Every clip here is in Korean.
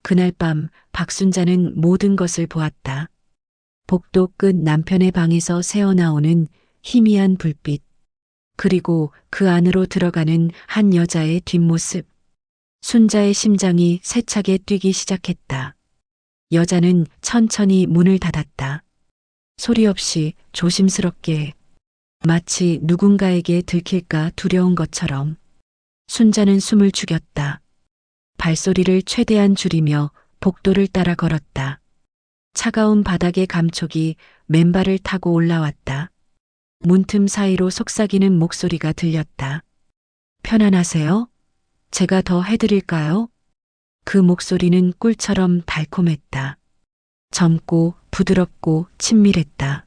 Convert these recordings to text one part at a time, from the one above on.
그날 밤 박순자는 모든 것을 보았다. 복도 끝 남편의 방에서 새어나오는 희미한 불빛, 그리고 그 안으로 들어가는 한 여자의 뒷모습. 순자의 심장이 세차게 뛰기 시작했다. 여자는 천천히 문을 닫았다. 소리 없이 조심스럽게, 마치 누군가에게 들킬까 두려운 것처럼. 순자는 숨을 죽였다. 발소리를 최대한 줄이며 복도를 따라 걸었다. 차가운 바닥의 감촉이 맨발을 타고 올라왔다. 문틈 사이로 속삭이는 목소리가 들렸다. 편안하세요? 제가 더 해드릴까요? 그 목소리는 꿀처럼 달콤했다. 젊고 부드럽고 친밀했다.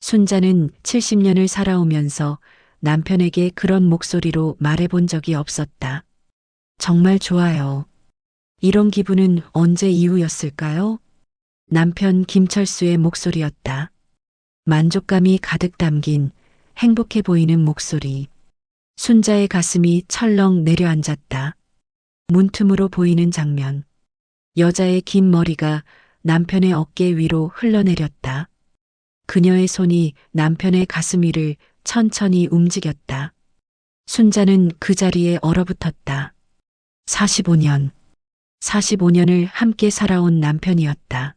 순자는 70년을 살아오면서 남편에게 그런 목소리로 말해본 적이 없었다. 정말 좋아요. 이런 기분은 언제 이후였을까요? 남편 김철수의 목소리였다. 만족감이 가득 담긴 행복해 보이는 목소리. 순자의 가슴이 철렁 내려앉았다. 문틈으로 보이는 장면. 여자의 긴 머리가 남편의 어깨 위로 흘러내렸다. 그녀의 손이 남편의 가슴 위를 천천히 움직였다. 순자는 그 자리에 얼어붙었다. 45년. 45년을 함께 살아온 남편이었다.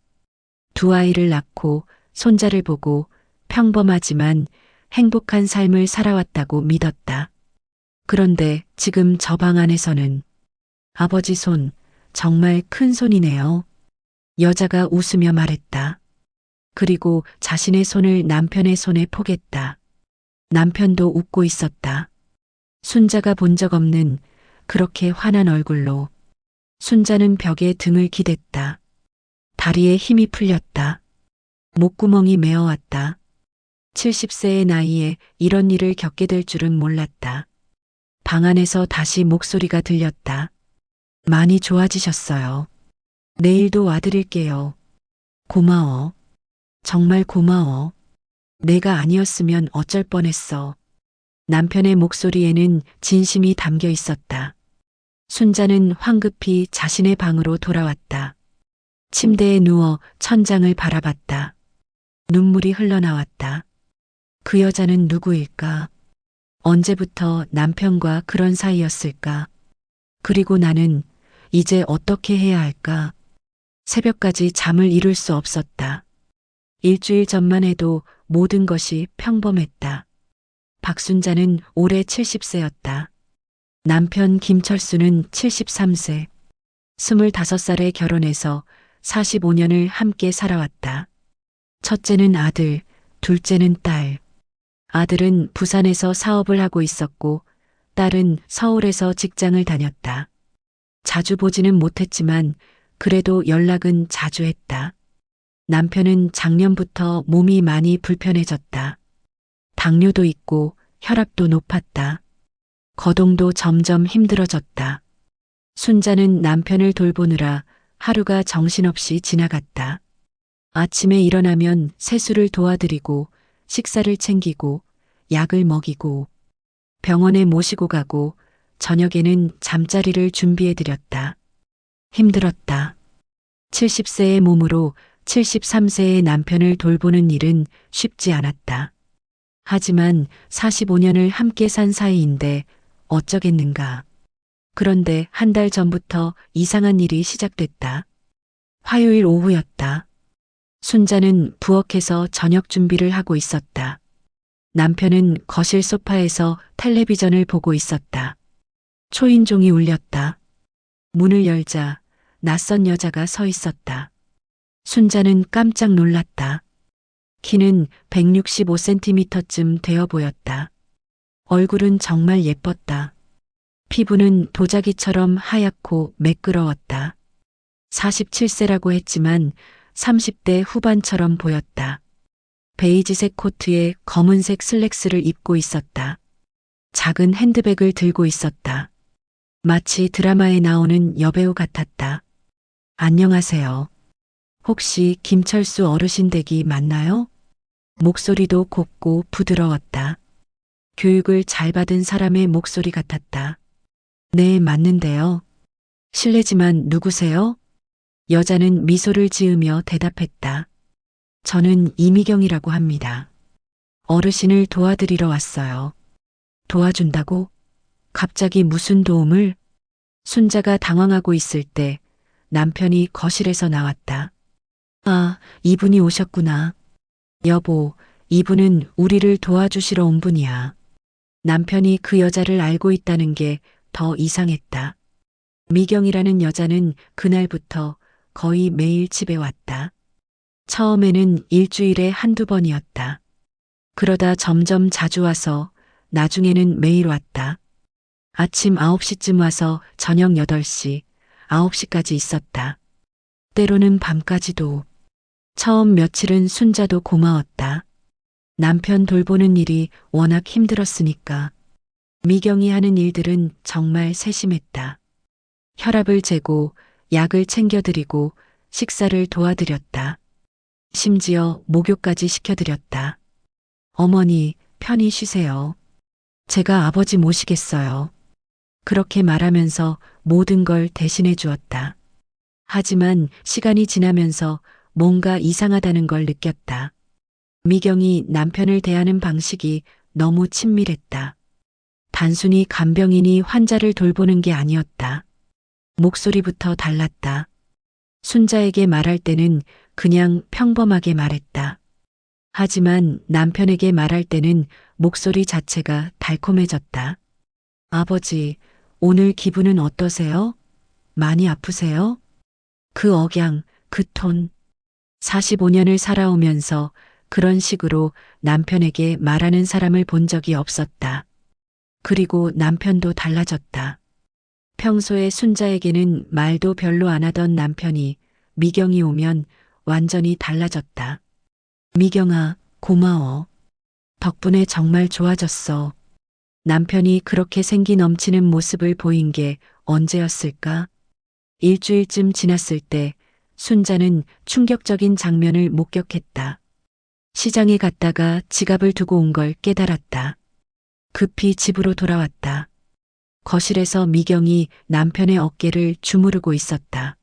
두 아이를 낳고 손자를 보고 평범하지만 행복한 삶을 살아왔다고 믿었다. 그런데 지금 저 방 안에서는 아버지 손, 정말 큰 손이네요. 여자가 웃으며 말했다. 그리고 자신의 손을 남편의 손에 포겠다. 남편도 웃고 있었다. 순자가 본 적 없는 그렇게 환한 얼굴로. 순자는 벽에 등을 기댔다. 다리에 힘이 풀렸다. 목구멍이 메어왔다. 70세의 나이에 이런 일을 겪게 될 줄은 몰랐다. 방 안에서 다시 목소리가 들렸다. 많이 좋아지셨어요. 내일도 와드릴게요. 고마워. 정말 고마워. 내가 아니었으면 어쩔 뻔했어. 남편의 목소리에는 진심이 담겨 있었다. 순자는 황급히 자신의 방으로 돌아왔다. 침대에 누워 천장을 바라봤다. 눈물이 흘러나왔다. 그 여자는 누구일까? 언제부터 남편과 그런 사이였을까? 그리고 나는 이제 어떻게 해야 할까? 새벽까지 잠을 이룰 수 없었다. 일주일 전만 해도 모든 것이 평범했다. 박순자는 올해 70세였다. 남편 김철수는 73세. 25살에 결혼해서 45년을 함께 살아왔다. 첫째는 아들, 둘째는 딸. 아들은 부산에서 사업을 하고 있었고, 딸은 서울에서 직장을 다녔다. 자주 보지는 못했지만 그래도 연락은 자주 했다. 남편은 작년부터 몸이 많이 불편해졌다. 당뇨도 있고 혈압도 높았다. 거동도 점점 힘들어졌다. 순자는 남편을 돌보느라 하루가 정신없이 지나갔다. 아침에 일어나면 세수를 도와드리고 식사를 챙기고 약을 먹이고 병원에 모시고 가고 저녁에는 잠자리를 준비해드렸다. 힘들었다. 70세의 몸으로 73세의 남편을 돌보는 일은 쉽지 않았다. 하지만 45년을 함께 산 사이인데 어쩌겠는가. 그런데 한 달 전부터 이상한 일이 시작됐다. 화요일 오후였다. 순자는 부엌에서 저녁 준비를 하고 있었다. 남편은 거실 소파에서 텔레비전을 보고 있었다. 초인종이 울렸다. 문을 열자 낯선 여자가 서 있었다. 순자는 깜짝 놀랐다. 키는 165cm쯤 되어 보였다. 얼굴은 정말 예뻤다. 피부는 도자기처럼 하얗고 매끄러웠다. 47세라고 했지만 30대 후반처럼 보였다. 베이지색 코트에 검은색 슬랙스를 입고 있었다. 작은 핸드백을 들고 있었다. 마치 드라마에 나오는 여배우 같았다. 안녕하세요. 혹시 김철수 어르신 댁이 맞나요? 목소리도 곱고 부드러웠다. 교육을 잘 받은 사람의 목소리 같았다. 네, 맞는데요. 실례지만 누구세요? 여자는 미소를 지으며 대답했다. 저는 이미경이라고 합니다. 어르신을 도와드리러 왔어요. 도와준다고? 갑자기 무슨 도움을? 순자가 당황하고 있을 때 남편이 거실에서 나왔다. 아, 이분이 오셨구나. 여보, 이분은 우리를 도와주시러 온 분이야. 남편이 그 여자를 알고 있다는 게 더 이상했다. 미경이라는 여자는 그날부터 거의 매일 집에 왔다. 처음에는 일주일에 한두 번이었다. 그러다 점점 자주 와서 나중에는 매일 왔다. 아침 9시쯤 와서 저녁 8시, 9시까지 있었다. 때로는 밤까지도. 처음 며칠은 순자도 고마웠다. 남편 돌보는 일이 워낙 힘들었으니까. 미경이 하는 일들은 정말 세심했다. 혈압을 재고 약을 챙겨드리고 식사를 도와드렸다. 심지어 목욕까지 시켜드렸다. 어머니, 편히 쉬세요. 제가 아버지 모시겠어요. 그렇게 말하면서 모든 걸 대신해 주었다. 하지만 시간이 지나면서 뭔가 이상하다는 걸 느꼈다. 미경이 남편을 대하는 방식이 너무 친밀했다. 단순히 간병인이 환자를 돌보는 게 아니었다. 목소리부터 달랐다. 순자에게 말할 때는 그냥 평범하게 말했다. 하지만 남편에게 말할 때는 목소리 자체가 달콤해졌다. 아버지, 오늘 기분은 어떠세요? 많이 아프세요? 그 억양, 그 톤. 45년을 살아오면서 그런 식으로 남편에게 말하는 사람을 본 적이 없었다. 그리고 남편도 달라졌다. 평소에 순자에게는 말도 별로 안 하던 남편이 미경이 오면 완전히 달라졌다. 미경아, 고마워. 덕분에 정말 좋아졌어. 남편이 그렇게 생기 넘치는 모습을 보인 게 언제였을까? 일주일쯤 지났을 때 순자는 충격적인 장면을 목격했다. 시장에 갔다가 지갑을 두고 온 걸 깨달았다. 급히 집으로 돌아왔다. 거실에서 미경이 남편의 어깨를 주무르고 있었다.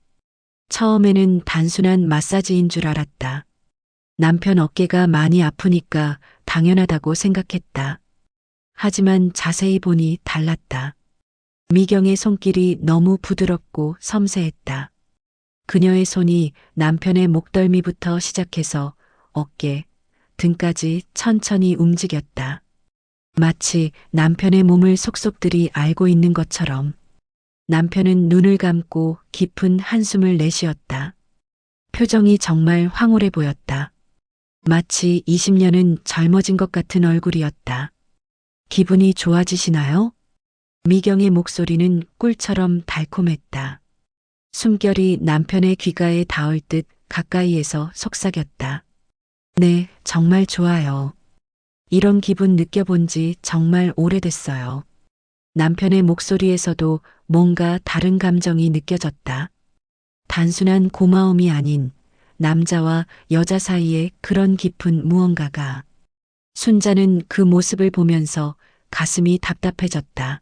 처음에는 단순한 마사지인 줄 알았다. 남편 어깨가 많이 아프니까 당연하다고 생각했다. 하지만 자세히 보니 달랐다. 미경의 손길이 너무 부드럽고 섬세했다. 그녀의 손이 남편의 목덜미부터 시작해서 어깨, 등까지 천천히 움직였다. 마치 남편의 몸을 속속들이 알고 있는 것처럼. 남편은 눈을 감고 깊은 한숨을 내쉬었다. 표정이 정말 황홀해 보였다. 마치 20년은 젊어진 것 같은 얼굴이었다. 기분이 좋아지시나요? 미경의 목소리는 꿀처럼 달콤했다. 숨결이 남편의 귓가에 닿을 듯 가까이에서 속삭였다. 네, 정말 좋아요. 이런 기분 느껴본 지 정말 오래됐어요. 남편의 목소리에서도 뭔가 다른 감정이 느껴졌다. 단순한 고마움이 아닌 남자와 여자 사이에 그런 깊은 무언가가. 순자는 그 모습을 보면서 가슴이 답답해졌다.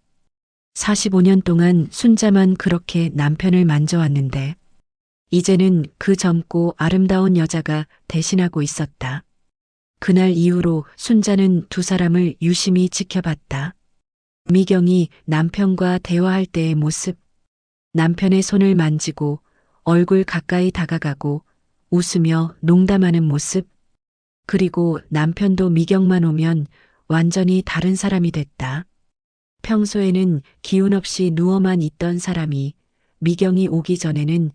45년 동안 순자만 그렇게 남편을 만져왔는데 이제는 그 젊고 아름다운 여자가 대신하고 있었다. 그날 이후로 순자는 두 사람을 유심히 지켜봤다. 미경이 남편과 대화할 때의 모습, 남편의 손을 만지고 얼굴 가까이 다가가고 웃으며 농담하는 모습, 그리고 남편도 미경만 오면 완전히 다른 사람이 됐다. 평소에는 기운 없이 누워만 있던 사람이 미경이 오기 전에는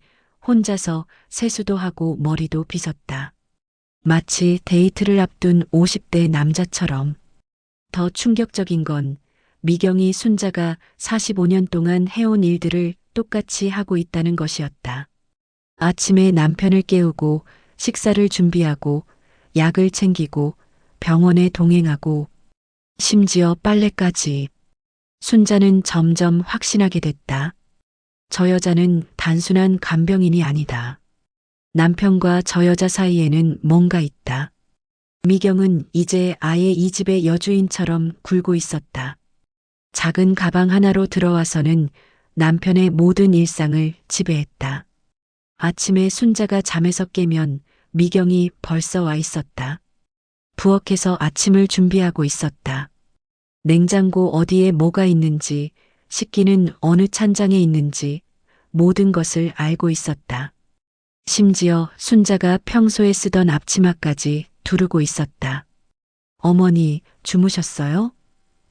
혼자서 세수도 하고 머리도 빗었다. 마치 데이트를 앞둔 50대 남자처럼. 더 충격적인 건 미경이 순자가 45년 동안 해온 일들을 똑같이 하고 있다는 것이었다. 아침에 남편을 깨우고 식사를 준비하고 약을 챙기고 병원에 동행하고 심지어 빨래까지. 순자는 점점 확신하게 됐다. 저 여자는 단순한 간병인이 아니다. 남편과 저 여자 사이에는 뭔가 있다. 미경은 이제 아예 이 집의 여주인처럼 굴고 있었다. 작은 가방 하나로 들어와서는 남편의 모든 일상을 지배했다. 아침에 순자가 잠에서 깨면 미경이 벌써 와 있었다. 부엌에서 아침을 준비하고 있었다. 냉장고 어디에 뭐가 있는지, 식기는 어느 찬장에 있는지 모든 것을 알고 있었다. 심지어 순자가 평소에 쓰던 앞치마까지 두르고 있었다. 어머니, 주무셨어요?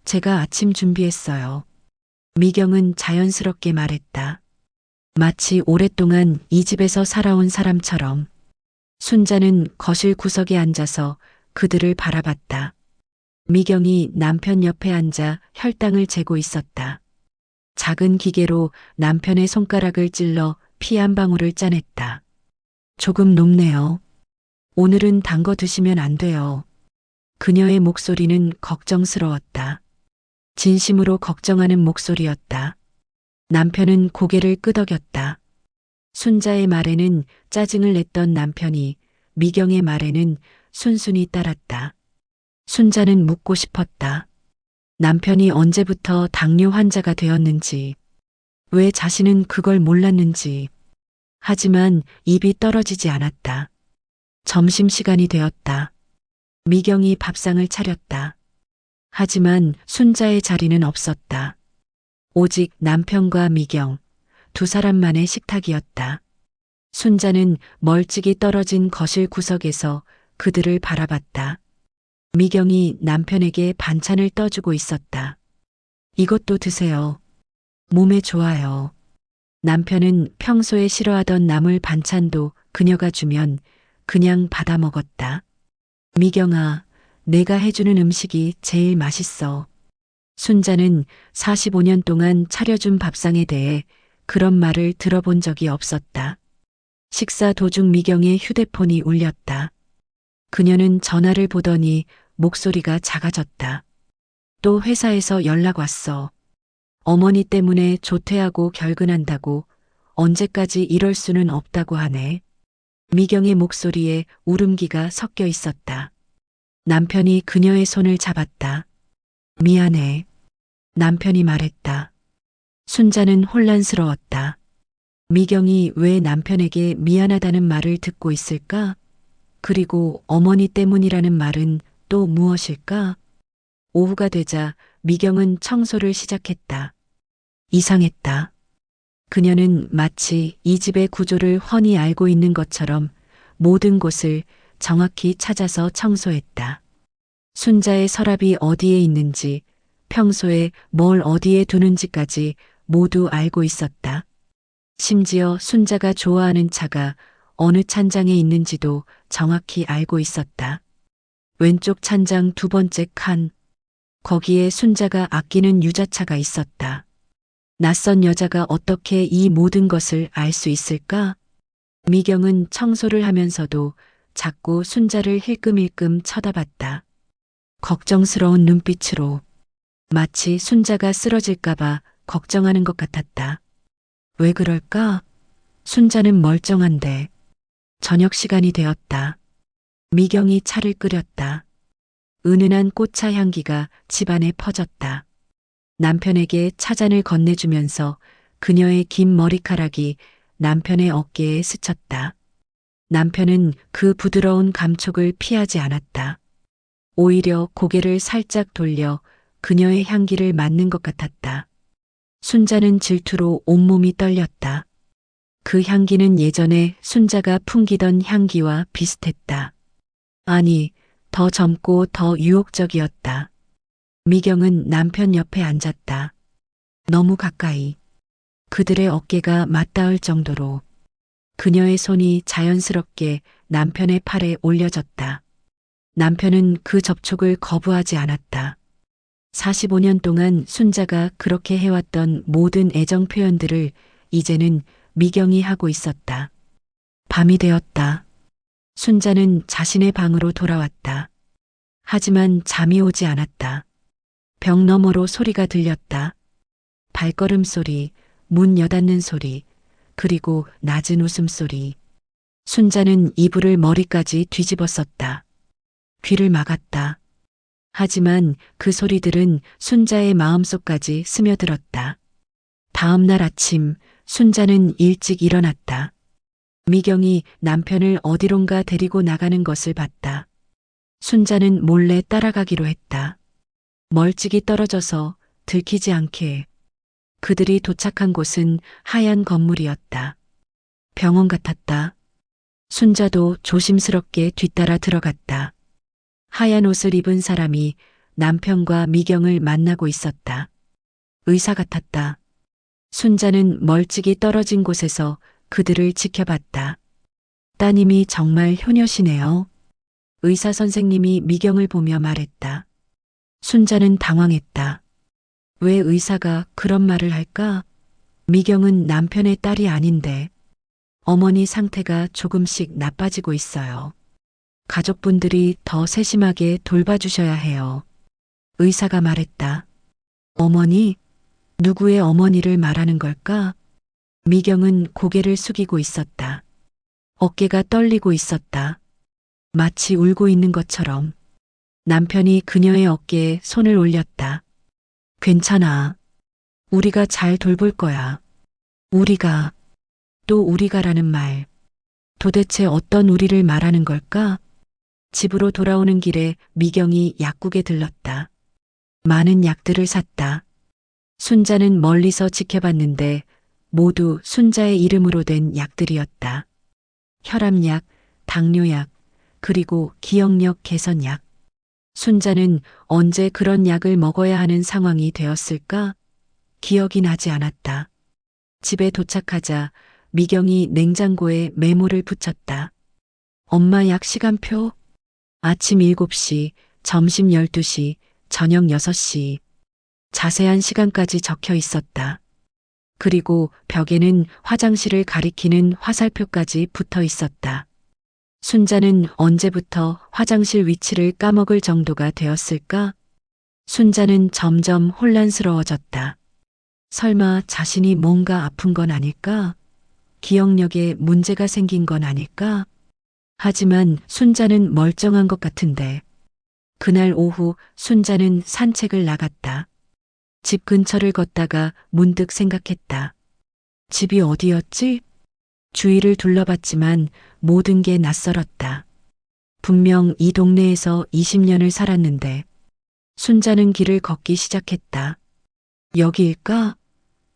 제가 아침 준비했어요. 미경은 자연스럽게 말했다. 마치 오랫동안 이 집에서 살아온 사람처럼. 순자는 거실 구석에 앉아서 그들을 바라봤다. 미경이 남편 옆에 앉아 혈당을 재고 있었다. 작은 기계로 남편의 손가락을 찔러 피 한 방울을 짜냈다. 조금 높네요. 오늘은 단 거 드시면 안 돼요. 그녀의 목소리는 걱정스러웠다. 진심으로 걱정하는 목소리였다. 남편은 고개를 끄덕였다. 순자의 말에는 짜증을 냈던 남편이 미경의 말에는 순순히 따랐다. 순자는 묻고 싶었다. 남편이 언제부터 당뇨 환자가 되었는지, 왜 자신은 그걸 몰랐는지. 하지만 입이 떨어지지 않았다. 점심시간이 되었다. 미경이 밥상을 차렸다. 하지만 순자의 자리는 없었다. 오직 남편과 미경, 두 사람만의 식탁이었다. 순자는 멀찍이 떨어진 거실 구석에서 그들을 바라봤다. 미경이 남편에게 반찬을 떠주고 있었다. 이것도 드세요. 몸에 좋아요. 남편은 평소에 싫어하던 나물 반찬도 그녀가 주면 그냥 받아 먹었다. 미경아, 내가 해주는 음식이 제일 맛있어. 순자는 45년 동안 차려준 밥상에 대해 그런 말을 들어본 적이 없었다. 식사 도중 미경의 휴대폰이 울렸다. 그녀는 전화를 보더니 목소리가 작아졌다. 또 회사에서 연락 왔어. 어머니 때문에 조퇴하고 결근한다고, 언제까지 이럴 수는 없다고 하네. 미경의 목소리에 울음기가 섞여 있었다. 남편이 그녀의 손을 잡았다. 미안해. 남편이 말했다. 순자는 혼란스러웠다. 미경이 왜 남편에게 미안하다는 말을 듣고 있을까? 그리고 어머니 때문이라는 말은 또 무엇일까? 오후가 되자 미경은 청소를 시작했다. 이상했다. 그녀는 마치 이 집의 구조를 훤히 알고 있는 것처럼 모든 곳을 정확히 찾아서 청소했다. 순자의 서랍이 어디에 있는지, 평소에 뭘 어디에 두는지까지 모두 알고 있었다. 심지어 순자가 좋아하는 차가 어느 찬장에 있는지도 정확히 알고 있었다. 왼쪽 찬장 두 번째 칸. 거기에 순자가 아끼는 유자차가 있었다. 낯선 여자가 어떻게 이 모든 것을 알 수 있을까? 미경은 청소를 하면서도 자꾸 순자를 힐끔힐끔 쳐다봤다. 걱정스러운 눈빛으로. 마치 순자가 쓰러질까봐 걱정하는 것 같았다. 왜 그럴까? 순자는 멀쩡한데. 저녁 시간이 되었다. 미경이 차를 끓였다. 은은한 꽃차 향기가 집안에 퍼졌다. 남편에게 차잔을 건네주면서 그녀의 긴 머리카락이 남편의 어깨에 스쳤다. 남편은 그 부드러운 감촉을 피하지 않았다. 오히려 고개를 살짝 돌려 그녀의 향기를 맡는 것 같았다. 순자는 질투로 온몸이 떨렸다. 그 향기는 예전에 순자가 풍기던 향기와 비슷했다. 아니, 더 젊고 더 유혹적이었다. 미경은 남편 옆에 앉았다. 너무 가까이. 그들의 어깨가 맞닿을 정도로. 그녀의 손이 자연스럽게 남편의 팔에 올려졌다. 남편은 그 접촉을 거부하지 않았다. 45년 동안 순자가 그렇게 해왔던 모든 애정 표현들을 이제는 미경이 하고 있었다. 밤이 되었다. 순자는 자신의 방으로 돌아왔다. 하지만 잠이 오지 않았다. 벽 너머로 소리가 들렸다. 발걸음 소리, 문 여닫는 소리, 그리고 낮은 웃음소리. 순자는 이불을 머리까지 뒤집었었다. 귀를 막았다. 하지만 그 소리들은 순자의 마음속까지 스며들었다. 다음 날 아침, 순자는 일찍 일어났다. 미경이 남편을 어디론가 데리고 나가는 것을 봤다. 순자는 몰래 따라가기로 했다. 멀찍이 떨어져서 들키지 않게. 그들이 도착한 곳은 하얀 건물이었다. 병원 같았다. 순자도 조심스럽게 뒤따라 들어갔다. 하얀 옷을 입은 사람이 남편과 미경을 만나고 있었다. 의사 같았다. 순자는 멀찍이 떨어진 곳에서 그들을 지켜봤다. 따님이 정말 효녀시네요. 의사 선생님이 미경을 보며 말했다. 순자는 당황했다. 왜 의사가 그런 말을 할까? 미경은 남편의 딸이 아닌데 어머니 상태가 조금씩 나빠지고 있어요. 가족분들이 더 세심하게 돌봐주셔야 해요. 의사가 말했다. 어머니? 누구의 어머니를 말하는 걸까? 미경은 고개를 숙이고 있었다. 어깨가 떨리고 있었다. 마치 울고 있는 것처럼. 남편이 그녀의 어깨에 손을 올렸다. 괜찮아. 우리가 잘 돌볼 거야. 우리가, 또 우리가라는 말. 도대체 어떤 우리를 말하는 걸까? 집으로 돌아오는 길에 미경이 약국에 들렀다. 많은 약들을 샀다. 순자는 멀리서 지켜봤는데 모두 순자의 이름으로 된 약들이었다. 혈압약, 당뇨약, 그리고 기억력 개선약. 순자는 언제 그런 약을 먹어야 하는 상황이 되었을까? 기억이 나지 않았다. 집에 도착하자 미경이 냉장고에 메모를 붙였다. 엄마 약 시간표? 아침 7시, 점심 12시, 저녁 6시. 자세한 시간까지 적혀 있었다. 그리고 벽에는 화장실을 가리키는 화살표까지 붙어 있었다. 순자는 언제부터 화장실 위치를 까먹을 정도가 되었을까? 순자는 점점 혼란스러워졌다. 설마 자신이 뭔가 아픈 건 아닐까? 기억력에 문제가 생긴 건 아닐까? 하지만 순자는 멀쩡한 것 같은데. 그날 오후 순자는 산책을 나갔다. 집 근처를 걷다가 문득 생각했다. 집이 어디였지? 주위를 둘러봤지만 모든 게 낯설었다. 분명 이 동네에서 20년을 살았는데 순자는 길을 걷기 시작했다. 여기일까?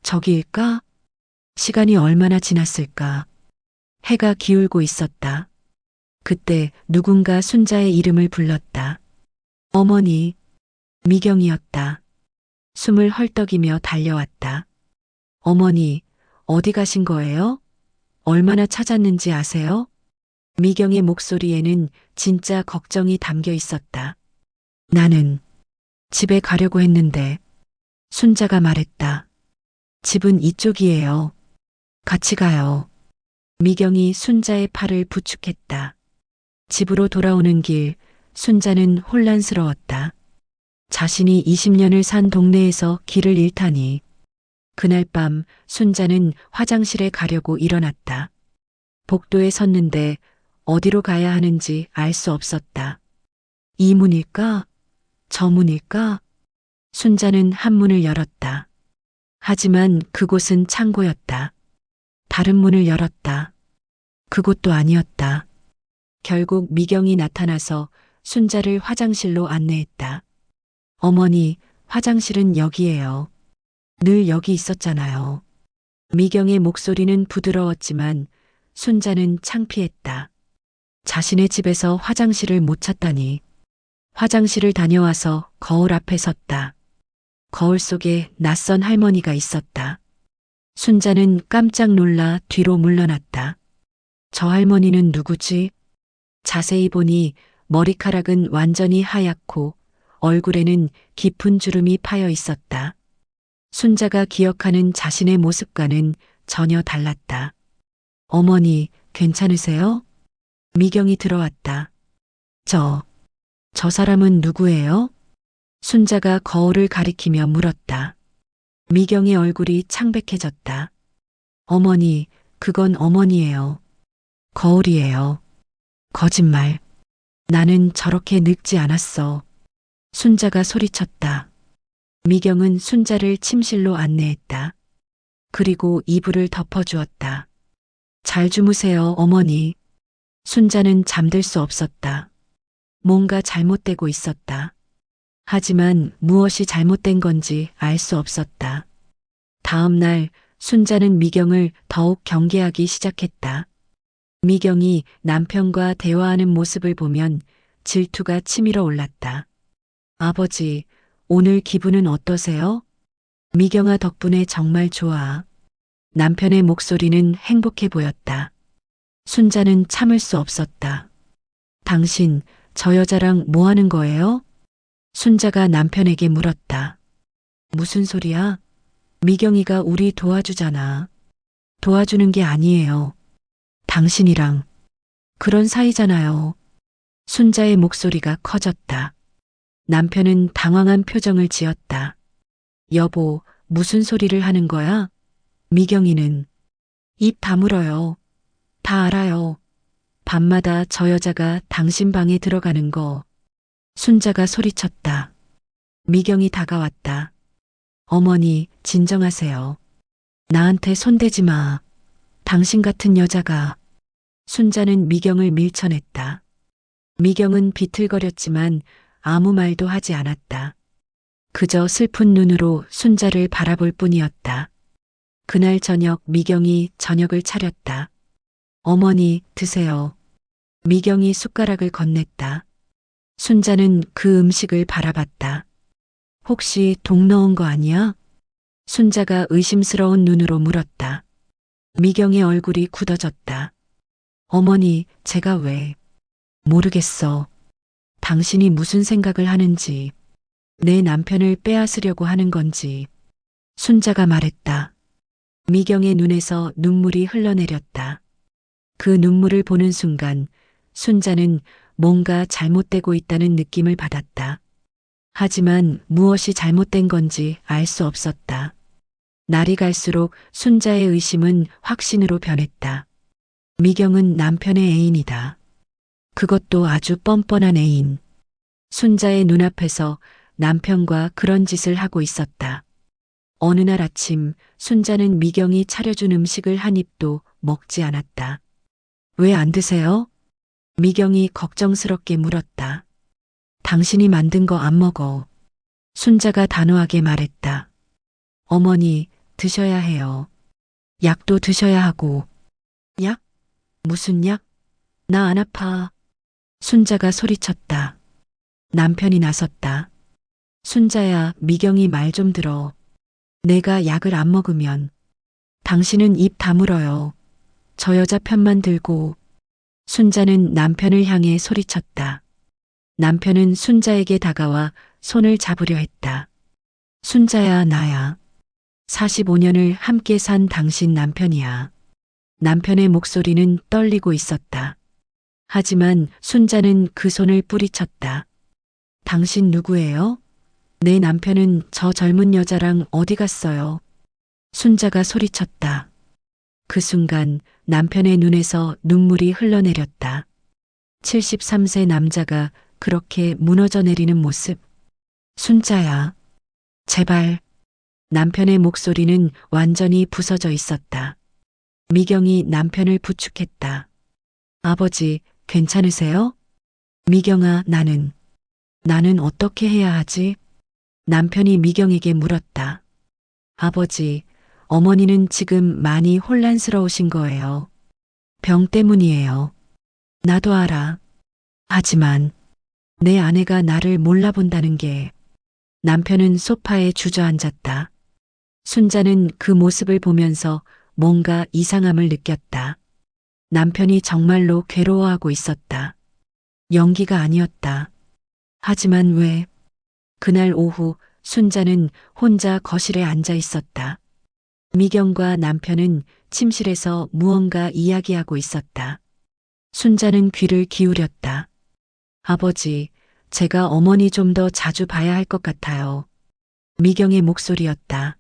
저기일까? 시간이 얼마나 지났을까? 해가 기울고 있었다. 그때 누군가 순자의 이름을 불렀다. 어머니, 미경이었다. 숨을 헐떡이며 달려왔다. 어머니, 어디 가신 거예요? 얼마나 찾았는지 아세요? 미경의 목소리에는 진짜 걱정이 담겨 있었다. 나는 집에 가려고 했는데 순자가 말했다. 집은 이쪽이에요. 같이 가요. 미경이 순자의 팔을 부축했다. 집으로 돌아오는 길, 순자는 혼란스러웠다. 자신이 20년을 산 동네에서 길을 잃다니. 그날 밤 순자는 화장실에 가려고 일어났다. 복도에 섰는데 어디로 가야 하는지 알 수 없었다. 이 문일까? 저 문일까? 순자는 한 문을 열었다. 하지만 그곳은 창고였다. 다른 문을 열었다. 그곳도 아니었다. 결국 미경이 나타나서 순자를 화장실로 안내했다. 어머니, 화장실은 여기예요. 늘 여기 있었잖아요. 미경의 목소리는 부드러웠지만 순자는 창피했다. 자신의 집에서 화장실을 못 찾다니. 화장실을 다녀와서 거울 앞에 섰다. 거울 속에 낯선 할머니가 있었다. 순자는 깜짝 놀라 뒤로 물러났다. 저 할머니는 누구지? 자세히 보니 머리카락은 완전히 하얗고 얼굴에는 깊은 주름이 파여 있었다. 순자가 기억하는 자신의 모습과는 전혀 달랐다. 어머니, 괜찮으세요? 미경이 들어왔다. 저 사람은 누구예요? 순자가 거울을 가리키며 물었다. 미경의 얼굴이 창백해졌다. 어머니, 그건 어머니예요. 거울이에요. 거짓말. 나는 저렇게 늙지 않았어. 순자가 소리쳤다. 미경은 순자를 침실로 안내했다. 그리고 이불을 덮어주었다. 잘 주무세요, 어머니. 순자는 잠들 수 없었다. 뭔가 잘못되고 있었다. 하지만 무엇이 잘못된 건지 알 수 없었다. 다음 날 순자는 미경을 더욱 경계하기 시작했다. 미경이 남편과 대화하는 모습을 보면 질투가 치밀어 올랐다. 아버지, 오늘 기분은 어떠세요? 미경아 덕분에 정말 좋아. 남편의 목소리는 행복해 보였다. 순자는 참을 수 없었다. 당신, 저 여자랑 뭐 하는 거예요? 순자가 남편에게 물었다. 무슨 소리야? 미경이가 우리 도와주잖아. 도와주는 게 아니에요. 당신이랑 그런 사이잖아요. 순자의 목소리가 커졌다. 남편은 당황한 표정을 지었다. 여보, 무슨 소리를 하는 거야? 미경이는 입 다물어요. 다 알아요. 밤마다 저 여자가 당신 방에 들어가는 거. 순자가 소리쳤다. 미경이 다가왔다. 어머니, 진정하세요. 나한테 손대지 마. 당신 같은 여자가. 순자는 미경을 밀쳐냈다. 미경은 비틀거렸지만 아무 말도 하지 않았다. 그저 슬픈 눈으로 순자를 바라볼 뿐이었다. 그날 저녁 미경이 저녁을 차렸다. 어머니, 드세요. 미경이 숟가락을 건넸다. 순자는 그 음식을 바라봤다. 혹시 독 넣은 거 아니야? 순자가 의심스러운 눈으로 물었다. 미경의 얼굴이 굳어졌다. 어머니, 제가 왜? 모르겠어. 당신이 무슨 생각을 하는지, 내 남편을 빼앗으려고 하는 건지. 순자가 말했다. 미경의 눈에서 눈물이 흘러내렸다. 그 눈물을 보는 순간 순자는 뭔가 잘못되고 있다는 느낌을 받았다. 하지만 무엇이 잘못된 건지 알 수 없었다. 날이 갈수록 순자의 의심은 확신으로 변했다. 미경은 남편의 애인이다. 그것도 아주 뻔뻔한 애인. 순자의 눈앞에서 남편과 그런 짓을 하고 있었다. 어느 날 아침 순자는 미경이 차려준 음식을 한 입도 먹지 않았다. 왜 안 드세요? 미경이 걱정스럽게 물었다. 당신이 만든 거 안 먹어. 순자가 단호하게 말했다. 어머니, 드셔야 해요. 약도 드셔야 하고. 약? 무슨 약? 나 안 아파. 순자가 소리쳤다. 남편이 나섰다. 순자야, 미경이 말 좀 들어. 내가 약을 안 먹으면 당신은 입 다물어요. 저 여자 편만 들고. 순자는 남편을 향해 소리쳤다. 남편은 순자에게 다가와 손을 잡으려 했다. 순자야, 나야. 45년을 함께 산 당신 남편이야. 남편의 목소리는 떨리고 있었다. 하지만 순자는 그 손을 뿌리쳤다. 당신 누구예요? 내 남편은 저 젊은 여자랑 어디 갔어요? 순자가 소리쳤다. 그 순간 남편의 눈에서 눈물이 흘러내렸다. 73세 남자가 그렇게 무너져 내리는 모습. 순자야, 제발. 남편의 목소리는 완전히 부서져 있었다. 미경이 남편을 부축했다. 아버지, 괜찮으세요? 미경아, 나는 어떻게 해야 하지? 남편이 미경에게 물었다. 아버지, 어머니는 지금 많이 혼란스러우신 거예요. 병 때문이에요. 나도 알아. 하지만 내 아내가 나를 몰라본다는 게. 남편은 소파에 주저앉았다. 순자는 그 모습을 보면서 뭔가 이상함을 느꼈다. 남편이 정말로 괴로워하고 있었다. 연기가 아니었다. 하지만 왜? 그날 오후 순자는 혼자 거실에 앉아 있었다. 미경과 남편은 침실에서 무언가 이야기하고 있었다. 순자는 귀를 기울였다. 아버지, 제가 어머니 좀 더 자주 봐야 할 것 같아요. 미경의 목소리였다.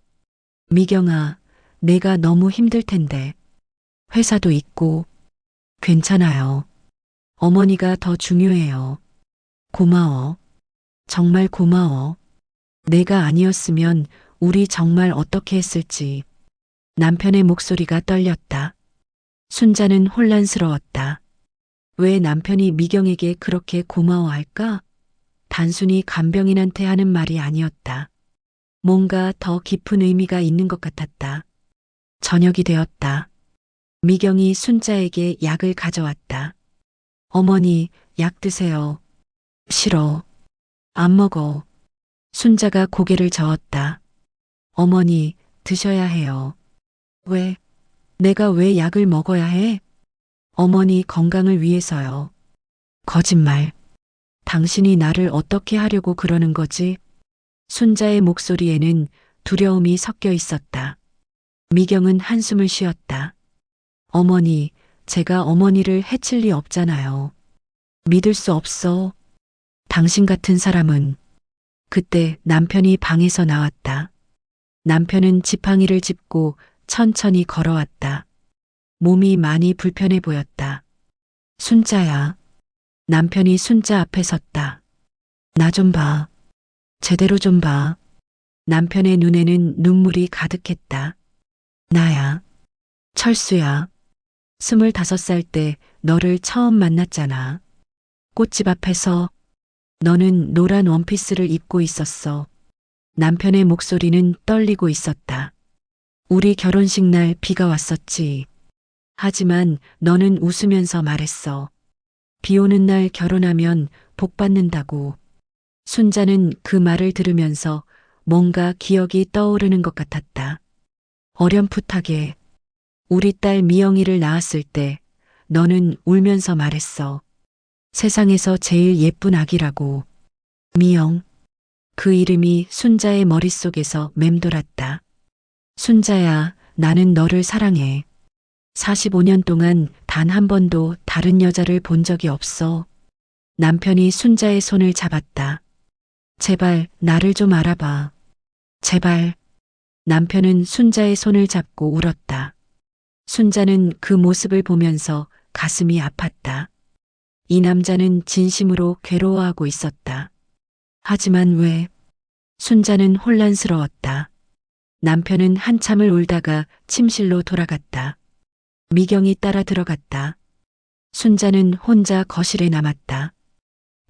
미경아, 내가 너무 힘들 텐데. 회사도 있고. 괜찮아요. 어머니가 더 중요해요. 고마워. 정말 고마워. 내가 아니었으면 우리 정말 어떻게 했을지. 남편의 목소리가 떨렸다. 순자는 혼란스러웠다. 왜 남편이 미경에게 그렇게 고마워할까? 단순히 간병인한테 하는 말이 아니었다. 뭔가 더 깊은 의미가 있는 것 같았다. 저녁이 되었다. 미경이 순자에게 약을 가져왔다. 어머니, 약 드세요. 싫어. 안 먹어. 순자가 고개를 저었다. 어머니, 드셔야 해요. 왜? 내가 왜 약을 먹어야 해? 어머니 건강을 위해서요. 거짓말. 당신이 나를 어떻게 하려고 그러는 거지? 순자의 목소리에는 두려움이 섞여 있었다. 미경은 한숨을 쉬었다. 어머니, 제가 어머니를 해칠 리 없잖아요. 믿을 수 없어. 당신 같은 사람은. 그때 남편이 방에서 나왔다. 남편은 지팡이를 짚고 천천히 걸어왔다. 몸이 많이 불편해 보였다. 순자야. 남편이 순자 앞에 섰다. 나 좀 봐. 제대로 좀 봐. 남편의 눈에는 눈물이 가득했다. 나야. 철수야. 25살 때 너를 처음 만났잖아. 꽃집 앞에서 너는 노란 원피스를 입고 있었어. 남편의 목소리는 떨리고 있었다. 우리 결혼식 날 비가 왔었지. 하지만 너는 웃으면서 말했어. 비 오는 날 결혼하면 복 받는다고. 순자는 그 말을 들으면서 뭔가 기억이 떠오르는 것 같았다. 어렴풋하게 우리 딸 미영이를 낳았을 때 너는 울면서 말했어. 세상에서 제일 예쁜 아기라고. 미영. 그 이름이 순자의 머릿속에서 맴돌았다. 순자야, 나는 너를 사랑해. 45년 동안 단 한 번도 다른 여자를 본 적이 없어. 남편이 순자의 손을 잡았다. 제발 나를 좀 알아봐. 제발. 남편은 순자의 손을 잡고 울었다. 순자는 그 모습을 보면서 가슴이 아팠다. 이 남자는 진심으로 괴로워하고 있었다. 하지만 왜? 순자는 혼란스러웠다. 남편은 한참을 울다가 침실로 돌아갔다. 미경이 따라 들어갔다. 순자는 혼자 거실에 남았다.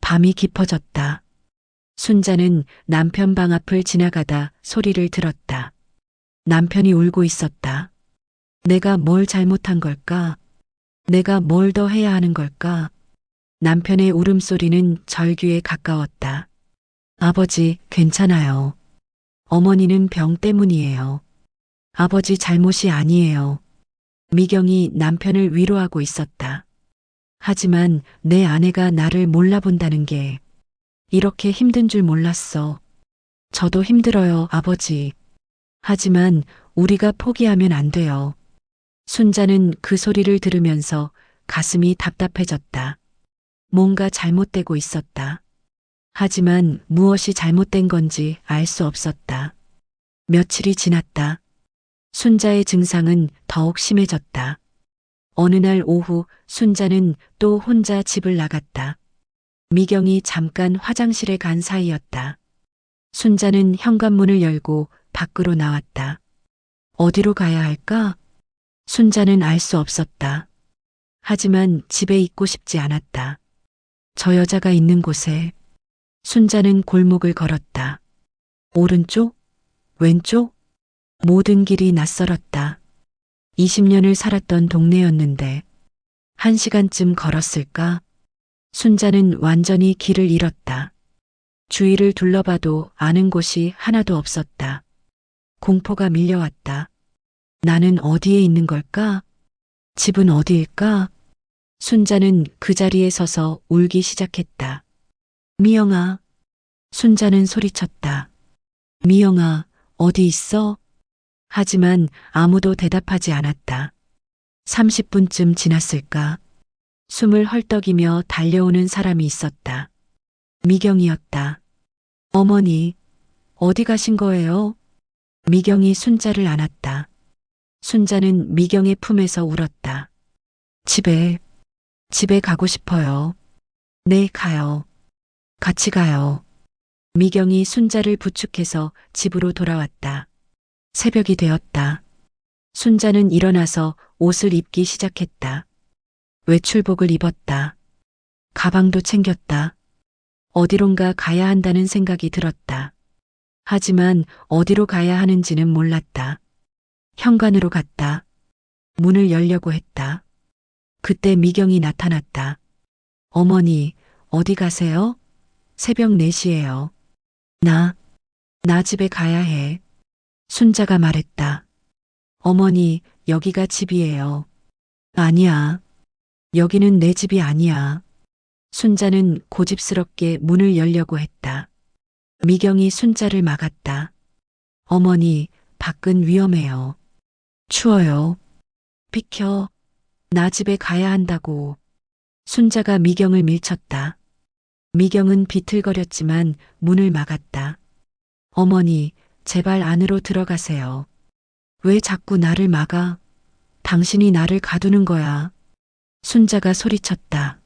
밤이 깊어졌다. 순자는 남편 방 앞을 지나가다 소리를 들었다. 남편이 울고 있었다. 내가 뭘 잘못한 걸까? 내가 뭘 더 해야 하는 걸까? 남편의 울음소리는 절규에 가까웠다. 아버지, 괜찮아요. 어머니는 병 때문이에요. 아버지 잘못이 아니에요. 미경이 남편을 위로하고 있었다. 하지만 내 아내가 나를 몰라본다는 게 이렇게 힘든 줄 몰랐어. 저도 힘들어요, 아버지. 하지만 우리가 포기하면 안 돼요. 순자는 그 소리를 들으면서 가슴이 답답해졌다. 뭔가 잘못되고 있었다. 하지만 무엇이 잘못된 건지 알 수 없었다. 며칠이 지났다. 순자의 증상은 더욱 심해졌다. 어느 날 오후 순자는 또 혼자 집을 나갔다. 미경이 잠깐 화장실에 간 사이였다. 순자는 현관문을 열고 밖으로 나왔다. 어디로 가야 할까? 순자는 알 수 없었다. 하지만 집에 있고 싶지 않았다. 저 여자가 있는 곳에 순자는 골목을 걸었다. 오른쪽? 왼쪽? 모든 길이 낯설었다. 20년을 살았던 동네였는데 1시간쯤 걸었을까? 순자는 완전히 길을 잃었다. 주위를 둘러봐도 아는 곳이 하나도 없었다. 공포가 밀려왔다. 나는 어디에 있는 걸까? 집은 어디일까? 순자는 그 자리에 서서 울기 시작했다. 미영아. 순자는 소리쳤다. 미영아, 어디 있어? 하지만 아무도 대답하지 않았다. 30분쯤 지났을까? 숨을 헐떡이며 달려오는 사람이 있었다. 미경이었다. 어머니, 어디 가신 거예요? 미경이 순자를 안았다. 순자는 미경의 품에서 울었다. 집에 가고 싶어요. 네, 가요. 같이 가요. 미경이 순자를 부축해서 집으로 돌아왔다. 새벽이 되었다. 순자는 일어나서 옷을 입기 시작했다. 외출복을 입었다. 가방도 챙겼다. 어디론가 가야 한다는 생각이 들었다. 하지만 어디로 가야 하는지는 몰랐다. 현관으로 갔다. 문을 열려고 했다. 그때 미경이 나타났다. 어머니, 어디 가세요? 새벽 4시예요. 나 집에 가야 해. 순자가 말했다. 어머니, 여기가 집이에요. 아니야. 여기는 내 집이 아니야. 순자는 고집스럽게 문을 열려고 했다. 미경이 순자를 막았다. 어머니, 밖은 위험해요. 추워요. 비켜. 나 집에 가야 한다고. 순자가 미경을 밀쳤다. 미경은 비틀거렸지만 문을 막았다. 어머니, 제발 안으로 들어가세요. 왜 자꾸 나를 막아? 당신이 나를 가두는 거야. 순자가 소리쳤다.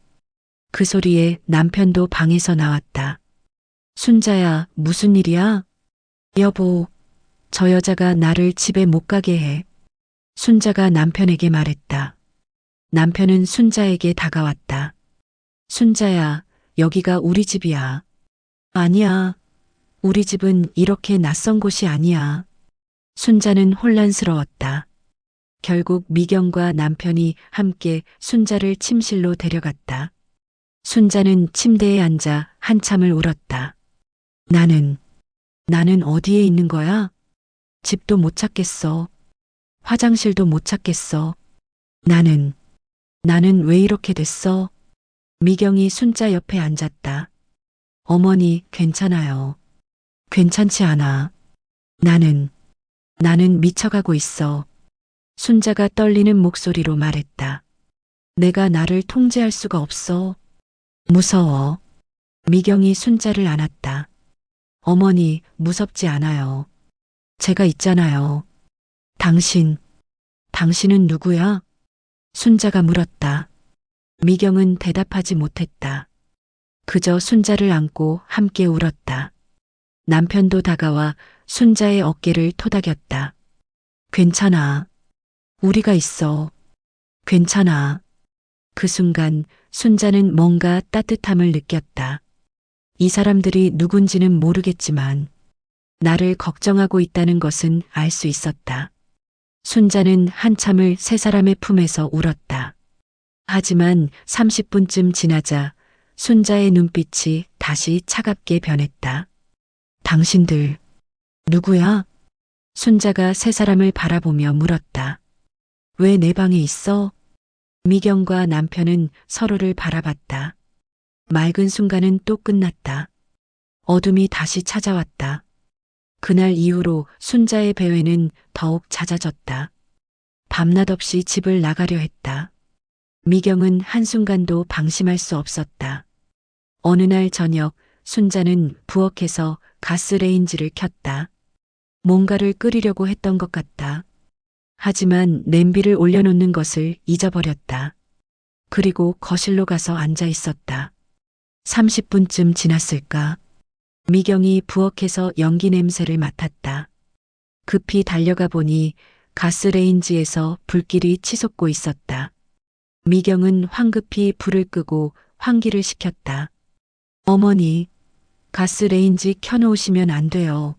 그 소리에 남편도 방에서 나왔다. 순자야, 무슨 일이야? 여보, 저 여자가 나를 집에 못 가게 해. 순자가 남편에게 말했다. 남편은 순자에게 다가왔다. 순자야, 여기가 우리 집이야. 아니야. 우리 집은 이렇게 낯선 곳이 아니야. 순자는 혼란스러웠다. 결국 미경과 남편이 함께 순자를 침실로 데려갔다. 순자는 침대에 앉아 한참을 울었다. 나는 어디에 있는 거야? 집도 못 찾겠어. 화장실도 못 찾겠어. 나는 왜 이렇게 됐어? 미경이 순자 옆에 앉았다. 어머니, 괜찮아요. 괜찮지 않아. 나는 미쳐가고 있어. 순자가 떨리는 목소리로 말했다. 내가 나를 통제할 수가 없어. 무서워. 미경이 순자를 안았다. 어머니, 무섭지 않아요. 제가 있잖아요. 당신은 누구야? 순자가 물었다. 미경은 대답하지 못했다. 그저 순자를 안고 함께 울었다. 남편도 다가와 순자의 어깨를 토닥였다. 괜찮아. 우리가 있어. 괜찮아. 그 순간 순자는 뭔가 따뜻함을 느꼈다. 이 사람들이 누군지는 모르겠지만 나를 걱정하고 있다는 것은 알 수 있었다. 순자는 한참을 세 사람의 품에서 울었다. 하지만 30분쯤 지나자 순자의 눈빛이 다시 차갑게 변했다. 당신들, 누구야? 순자가 세 사람을 바라보며 물었다. 왜 내 방에 있어? 미경과 남편은 서로를 바라봤다. 맑은 순간은 또 끝났다. 어둠이 다시 찾아왔다. 그날 이후로 순자의 배회는 더욱 잦아졌다. 밤낮 없이 집을 나가려 했다. 미경은 한순간도 방심할 수 없었다. 어느 날 저녁 순자는 부엌에서 가스레인지를 켰다. 뭔가를 끓이려고 했던 것 같다. 하지만 냄비를 올려놓는 것을 잊어버렸다. 그리고 거실로 가서 앉아 있었다. 30분쯤 지났을까? 미경이 부엌에서 연기 냄새를 맡았다. 급히 달려가 보니 가스레인지에서 불길이 치솟고 있었다. 미경은 황급히 불을 끄고 환기를 시켰다. 어머니, 가스레인지 켜놓으시면 안 돼요.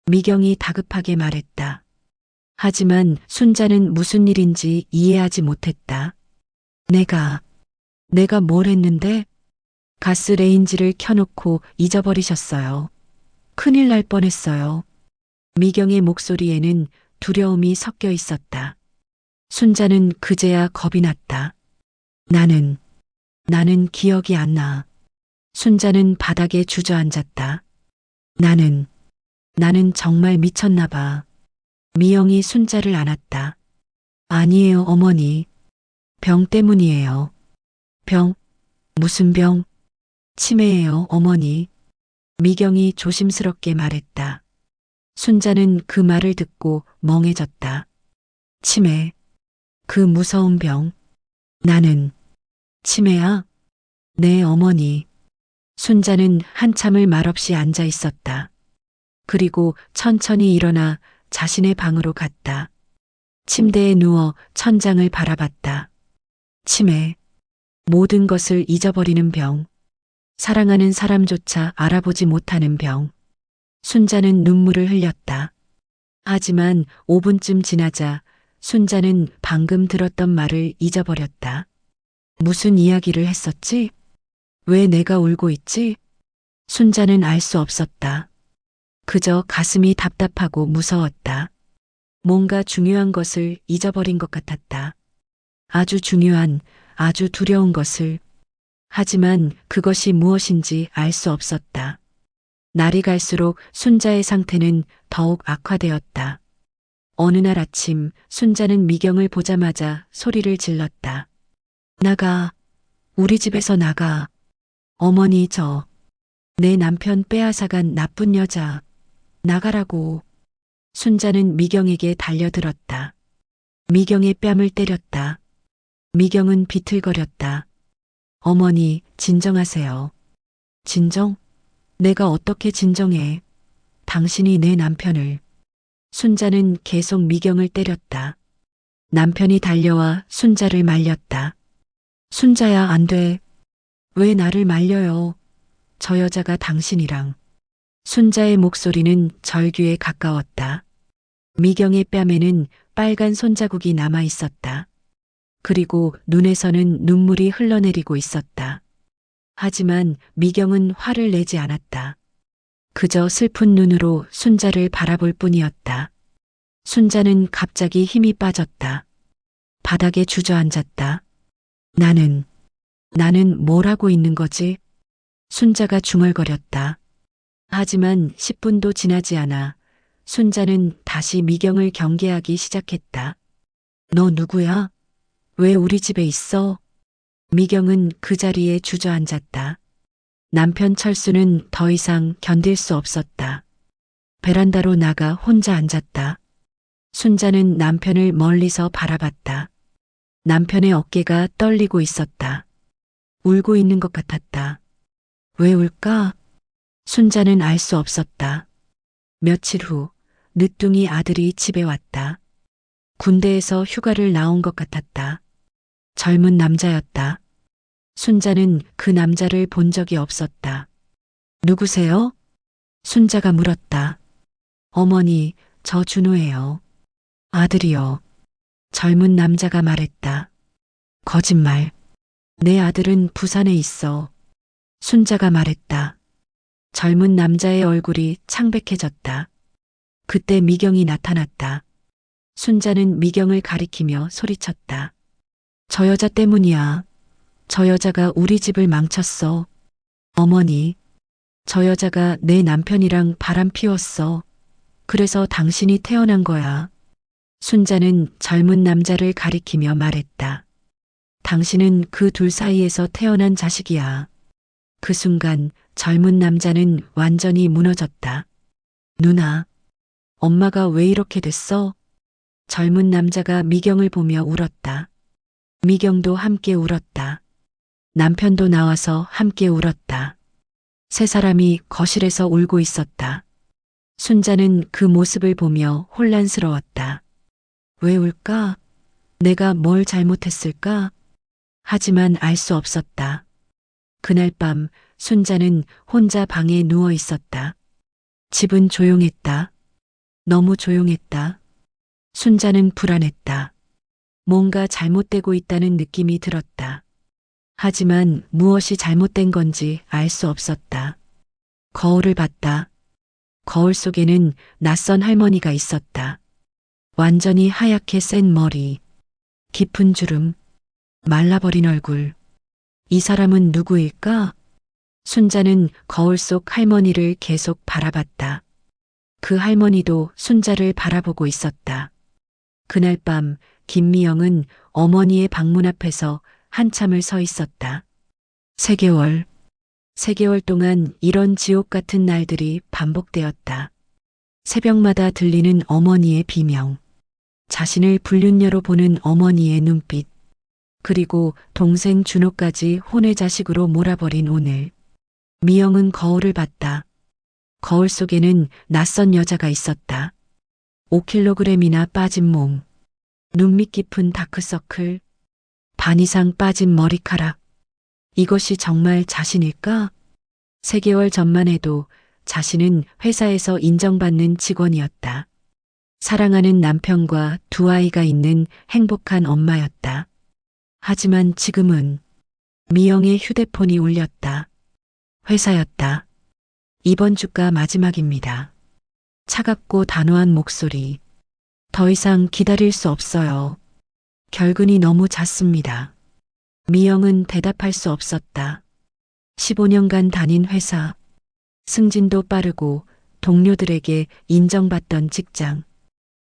미경이 다급하게 말했다. 하지만 순자는 무슨 일인지 이해하지 못했다. 내가 뭘 했는데? 가스레인지를 켜놓고 잊어버리셨어요. 큰일 날 뻔했어요. 미경의 목소리에는 두려움이 섞여 있었다. 순자는 그제야 겁이 났다. 나는 기억이 안 나. 순자는 바닥에 주저앉았다. 나는 정말 미쳤나 봐. 미영이 순자를 안았다. 아니에요, 어머니. 병 때문이에요. 병? 무슨 병? 치매예요, 어머니. 미경이 조심스럽게 말했다. 순자는 그 말을 듣고 멍해졌다. 치매. 그 무서운 병. 나는 치매야? 네, 어머니. 순자는 한참을 말없이 앉아 있었다. 그리고 천천히 일어나 자신의 방으로 갔다. 침대에 누워 천장을 바라봤다. 치매. 모든 것을 잊어버리는 병. 사랑하는 사람조차 알아보지 못하는 병. 순자는 눈물을 흘렸다. 하지만 5분쯤 지나자 순자는 방금 들었던 말을 잊어버렸다. 무슨 이야기를 했었지? 왜 내가 울고 있지? 순자는 알 수 없었다. 그저 가슴이 답답하고 무서웠다. 뭔가 중요한 것을 잊어버린 것 같았다. 아주 중요한, 아주 두려운 것을. 하지만 그것이 무엇인지 알 수 없었다. 날이 갈수록 순자의 상태는 더욱 악화되었다. 어느 날 아침 순자는 미경을 보자마자 소리를 질렀다. 나가. 우리 집에서 나가. 어머니 내 남편 빼앗아간 나쁜 여자. 나가라고. 순자는 미경에게 달려들었다. 미경의 뺨을 때렸다. 미경은 비틀거렸다. 어머니, 진정하세요. 진정? 내가 어떻게 진정해? 당신이 내 남편을. 순자는 계속 미경을 때렸다. 남편이 달려와 순자를 말렸다. 순자야, 안 돼. 왜 나를 말려요? 저 여자가 당신이랑. 순자의 목소리는 절규에 가까웠다. 미경의 뺨에는 빨간 손자국이 남아 있었다. 그리고 눈에서는 눈물이 흘러내리고 있었다. 하지만 미경은 화를 내지 않았다. 그저 슬픈 눈으로 순자를 바라볼 뿐이었다. 순자는 갑자기 힘이 빠졌다. 바닥에 주저앉았다. 나는 뭘 하고 있는 거지? 순자가 중얼거렸다. 하지만 10분도 지나지 않아 순자는 다시 미경을 경계하기 시작했다. 너 누구야? 왜 우리 집에 있어? 미경은 그 자리에 주저앉았다. 남편 철수는 더 이상 견딜 수 없었다. 베란다로 나가 혼자 앉았다. 순자는 남편을 멀리서 바라봤다. 남편의 어깨가 떨리고 있었다. 울고 있는 것 같았다. 왜 울까? 순자는 알 수 없었다. 며칠 후 늦둥이 아들이 집에 왔다. 군대에서 휴가를 나온 것 같았다. 젊은 남자였다. 순자는 그 남자를 본 적이 없었다. 누구세요? 순자가 물었다. 어머니, 저 준호예요. 아들이요. 젊은 남자가 말했다. 거짓말. 내 아들은 부산에 있어. 순자가 말했다. 젊은 남자의 얼굴이 창백해졌다. 그때 미경이 나타났다. 순자는 미경을 가리키며 소리쳤다. 저 여자 때문이야. 저 여자가 우리 집을 망쳤어. 어머니, 저 여자가 내 남편이랑 바람 피웠어. 그래서 당신이 태어난 거야. 순자는 젊은 남자를 가리키며 말했다. 당신은 그 둘 사이에서 태어난 자식이야. 그 순간 젊은 남자는 완전히 무너졌다. 누나, 엄마가 왜 이렇게 됐어? 젊은 남자가 미경을 보며 울었다. 미경도 함께 울었다. 남편도 나와서 함께 울었다. 세 사람이 거실에서 울고 있었다. 순자는 그 모습을 보며 혼란스러웠다. 왜 울까? 내가 뭘 잘못했을까? 하지만 알 수 없었다. 그날 밤 순자는 혼자 방에 누워 있었다. 집은 조용했다. 너무 조용했다. 순자는 불안했다. 뭔가 잘못되고 있다는 느낌이 들었다. 하지만 무엇이 잘못된 건지 알 수 없었다. 거울을 봤다. 거울 속에는 낯선 할머니가 있었다. 완전히 하얗게 센 머리, 깊은 주름, 말라버린 얼굴. 이 사람은 누구일까? 순자는 거울 속 할머니를 계속 바라봤다. 그 할머니도 순자를 바라보고 있었다. 그날 밤 김미영은 어머니의 방문 앞에서 한참을 서 있었다. 3개월 동안 이런 지옥 같은 날들이 반복되었다. 새벽마다 들리는 어머니의 비명, 자신을 불륜녀로 보는 어머니의 눈빛, 그리고 동생 준호까지 혼의 자식으로 몰아버린 오늘. 미영은 거울을 봤다. 거울 속에는 낯선 여자가 있었다. 5kg이나 빠진 몸, 눈밑 깊은 다크서클, 반 이상 빠진 머리카락. 이것이 정말 자신일까? 3개월 전만 해도 자신은 회사에서 인정받는 직원이었다. 사랑하는 남편과 2아이가 있는 행복한 엄마였다. 하지만 지금은 미영의 휴대폰이 울렸다. 회사였다. 이번 주가 마지막입니다. 차갑고 단호한 목소리. 더 이상 기다릴 수 없어요. 결근이 너무 잦습니다. 미영은 대답할 수 없었다. 15년간 다닌 회사. 승진도 빠르고 동료들에게 인정받던 직장.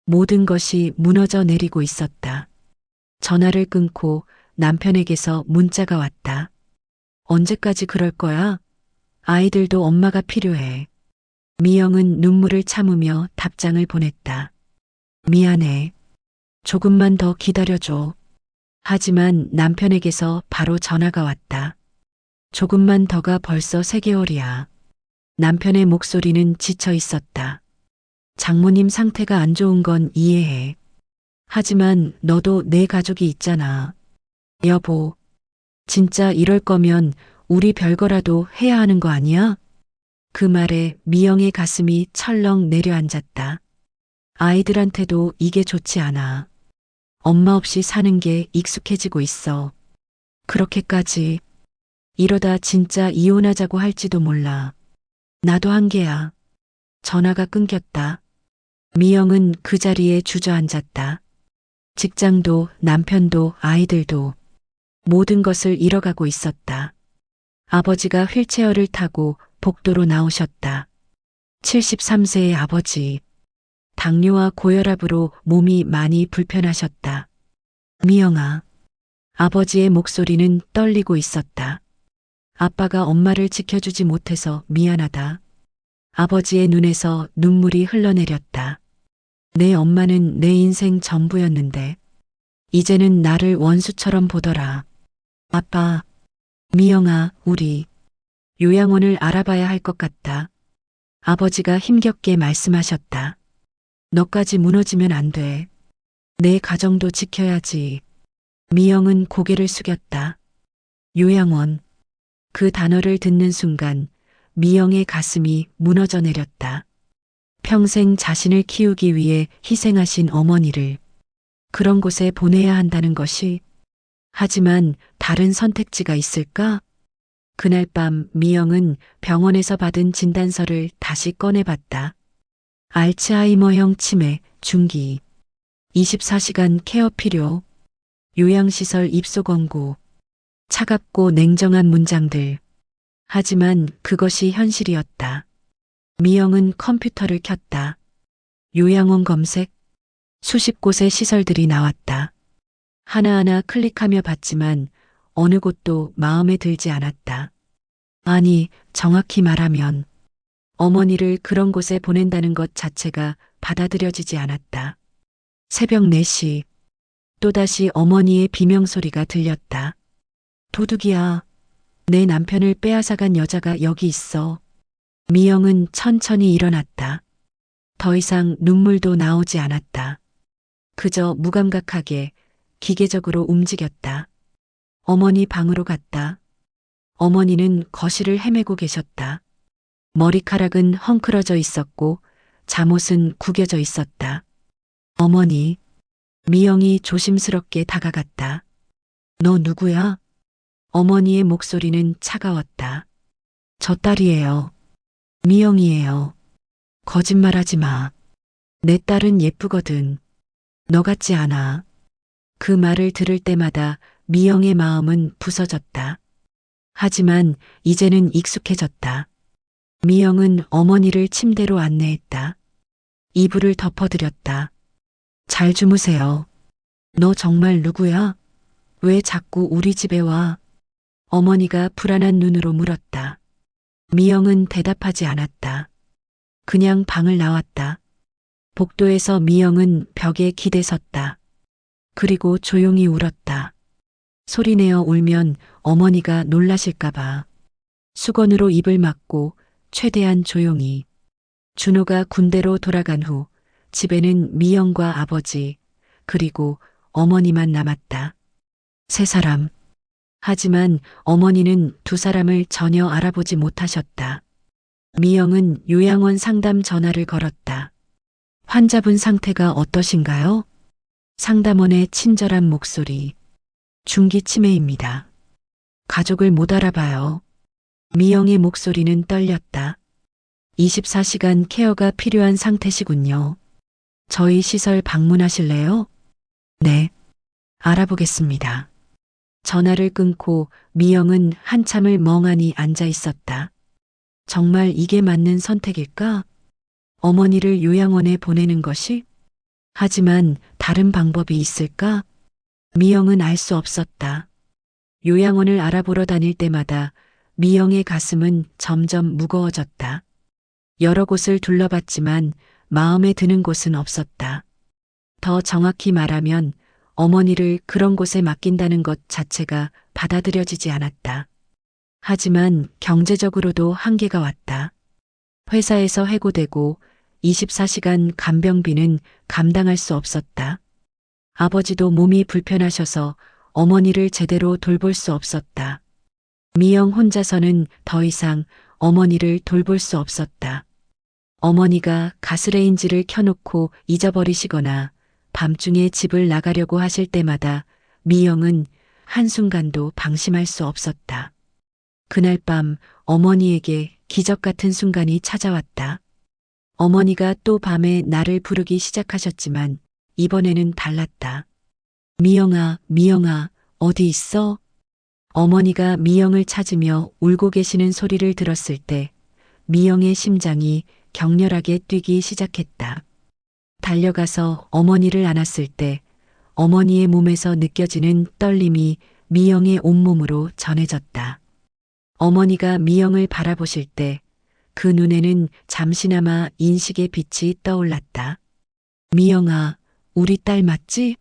모든 것이 무너져 내리고 있었다. 전화를 끊고 남편에게서 문자가 왔다. 언제까지 그럴 거야? 아이들도 엄마가 필요해. 미영은 눈물을 참으며 답장을 보냈다. 미안해. 조금만 더 기다려줘. 하지만 남편에게서 바로 전화가 왔다. 조금만 더가 벌써 3개월이야. 남편의 목소리는 지쳐 있었다. 장모님 상태가 안 좋은 건 이해해. 하지만 너도 내 가족이 있잖아. 여보, 진짜 이럴 거면 우리 별거라도 해야 하는 거 아니야? 그 말에 미영의 가슴이 철렁 내려앉았다. 아이들한테도 이게 좋지 않아. 엄마 없이 사는 게 익숙해지고 있어. 그렇게까지. 이러다 진짜 이혼하자고 할지도 몰라. 나도 한계야. 전화가 끊겼다. 미영은 그 자리에 주저앉았다. 직장도 남편도 아이들도 모든 것을 잃어가고 있었다. 아버지가 휠체어를 타고 복도로 나오셨다. 73세의 아버지. 당뇨와 고혈압으로 몸이 많이 불편하셨다. 미영아. 아버지의 목소리는 떨리고 있었다. 아빠가 엄마를 지켜주지 못해서 미안하다. 아버지의 눈에서 눈물이 흘러내렸다. 내 엄마는 내 인생 전부였는데 이제는 나를 원수처럼 보더라. 아빠, 미영아, 우리 요양원을 알아봐야 할 것 같다. 아버지가 힘겹게 말씀하셨다. 너까지 무너지면 안 돼. 내 가정도 지켜야지. 미영은 고개를 숙였다. 요양원. 그 단어를 듣는 순간 미영의 가슴이 무너져 내렸다. 평생 자신을 키우기 위해 희생하신 어머니를 그런 곳에 보내야 한다는 것이. 하지만 다른 선택지가 있을까? 그날 밤 미영은 병원에서 받은 진단서를 다시 꺼내봤다. 알츠하이머형 치매 중기. 24시간 케어 필요. 요양시설 입소 권고. 차갑고 냉정한 문장들. 하지만 그것이 현실이었다. 미영은 컴퓨터를 켰다. 요양원 검색. 수십 곳의 시설들이 나왔다. 하나하나 클릭하며 봤지만 어느 곳도 마음에 들지 않았다. 아니, 정확히 말하면 어머니를 그런 곳에 보낸다는 것 자체가 받아들여지지 않았다. 새벽 4시. 또다시 어머니의 비명소리가 들렸다. 도둑이야. 내 남편을 빼앗아간 여자가 여기 있어. 미영은 천천히 일어났다. 더 이상 눈물도 나오지 않았다. 그저 무감각하게 기계적으로 움직였다. 어머니 방으로 갔다. 어머니는 거실을 헤매고 계셨다. 머리카락은 헝클어져 있었고 잠옷은 구겨져 있었다. 어머니. 미영이 조심스럽게 다가갔다. 너 누구야? 어머니의 목소리는 차가웠다. 저 딸이에요. 미영이에요. 거짓말하지 마. 내 딸은 예쁘거든. 너 같지 않아. 그 말을 들을 때마다 미영의 마음은 부서졌다. 하지만 이제는 익숙해졌다. 미영은 어머니를 침대로 안내했다. 이불을 덮어드렸다. 잘 주무세요. 너 정말 누구야? 왜 자꾸 우리 집에 와? 어머니가 불안한 눈으로 물었다. 미영은 대답하지 않았다. 그냥 방을 나왔다. 복도에서 미영은 벽에 기대 섰다. 그리고 조용히 울었다. 소리내어 울면 어머니가 놀라실까봐. 수건으로 입을 막고 최대한 조용히. 준호가 군대로 돌아간 후 집에는 미영과 아버지 그리고 어머니만 남았다. 세 사람. 하지만 어머니는 두 사람을 전혀 알아보지 못하셨다. 미영은 요양원 상담 전화를 걸었다. 환자분 상태가 어떠신가요? 상담원의 친절한 목소리. 중기 치매입니다. 가족을 못 알아봐요. 미영의 목소리는 떨렸다. 24시간 케어가 필요한 상태시군요. 저희 시설 방문하실래요? 네. 알아보겠습니다. 전화를 끊고 미영은 한참을 멍하니 앉아 있었다. 정말 이게 맞는 선택일까? 어머니를 요양원에 보내는 것이? 하지만 다른 방법이 있을까? 미영은 알 수 없었다. 요양원을 알아보러 다닐 때마다 미영의 가슴은 점점 무거워졌다. 여러 곳을 둘러봤지만 마음에 드는 곳은 없었다. 더 정확히 말하면 어머니를 그런 곳에 맡긴다는 것 자체가 받아들여지지 않았다. 하지만 경제적으로도 한계가 왔다. 회사에서 해고되고 24시간 간병비는 감당할 수 없었다. 아버지도 몸이 불편하셔서 어머니를 제대로 돌볼 수 없었다. 미영 혼자서는 더 이상 어머니를 돌볼 수 없었다. 어머니가 가스레인지를 켜놓고 잊어버리시거나 밤중에 집을 나가려고 하실 때마다 미영은 한순간도 방심할 수 없었다. 그날 밤 어머니에게 기적 같은 순간이 찾아왔다. 어머니가 또 밤에 나를 부르기 시작하셨지만 이번에는 달랐다. 미영아, 미영아, 어디 있어? 어머니가 미영을 찾으며 울고 계시는 소리를 들었을 때 미영의 심장이 격렬하게 뛰기 시작했다. 달려가서 어머니를 안았을 때 어머니의 몸에서 느껴지는 떨림이 미영의 온몸으로 전해졌다. 어머니가 미영을 바라보실 때 그 눈에는 잠시나마 인식의 빛이 떠올랐다. 미영아, 우리 딸 맞지?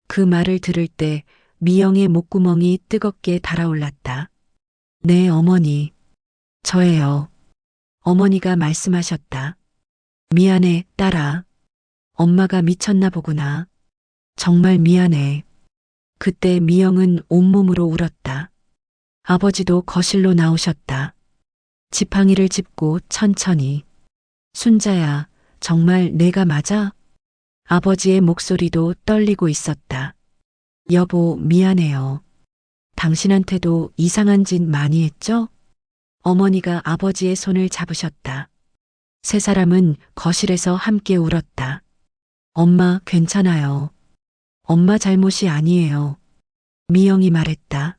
그 말을 들을 때 미영의 목구멍이 뜨겁게 달아올랐다. 네, 어머니. 저예요. 어머니가 말씀하셨다. 미안해, 딸아. 엄마가 미쳤나 보구나. 정말 미안해. 그때 미영은 온몸으로 울었다. 아버지도 거실로 나오셨다. 지팡이를 짚고 천천히. 순자야, 정말 내가 맞아? 아버지의 목소리도 떨리고 있었다. 여보, 미안해요. 당신한테도 이상한 짓 많이 했죠? 어머니가 아버지의 손을 잡으셨다. 세 사람은 거실에서 함께 울었다. 엄마, 괜찮아요. 엄마 잘못이 아니에요. 미영이 말했다.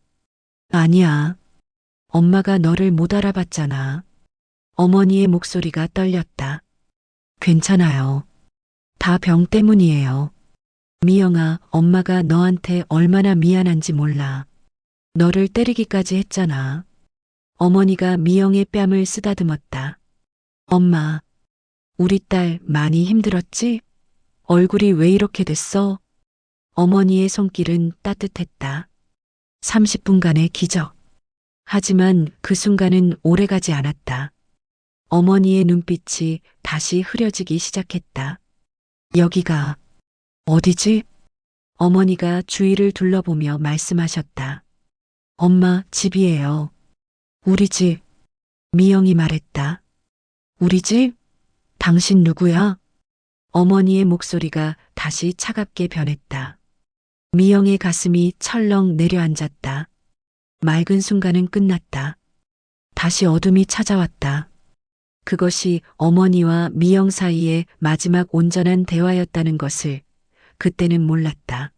아니야. 엄마가 너를 못 알아봤잖아. 어머니의 목소리가 떨렸다. 괜찮아요. 다 병 때문이에요. 미영아, 엄마가 너한테 얼마나 미안한지 몰라. 너를 때리기까지 했잖아. 어머니가 미영의 뺨을 쓰다듬었다. 엄마, 우리 딸 많이 힘들었지? 얼굴이 왜 이렇게 됐어? 어머니의 손길은 따뜻했다. 30분간의 기적. 하지만 그 순간은 오래가지 않았다. 어머니의 눈빛이 다시 흐려지기 시작했다. 여기가 어디지? 어머니가 주위를 둘러보며 말씀하셨다. 엄마, 집이에요. 우리 집. 미영이 말했다. 우리 집? 당신 누구야? 어머니의 목소리가 다시 차갑게 변했다. 미영의 가슴이 철렁 내려앉았다. 맑은 순간은 끝났다. 다시 어둠이 찾아왔다. 그것이 어머니와 미영 사이의 마지막 온전한 대화였다는 것을 그때는 몰랐다.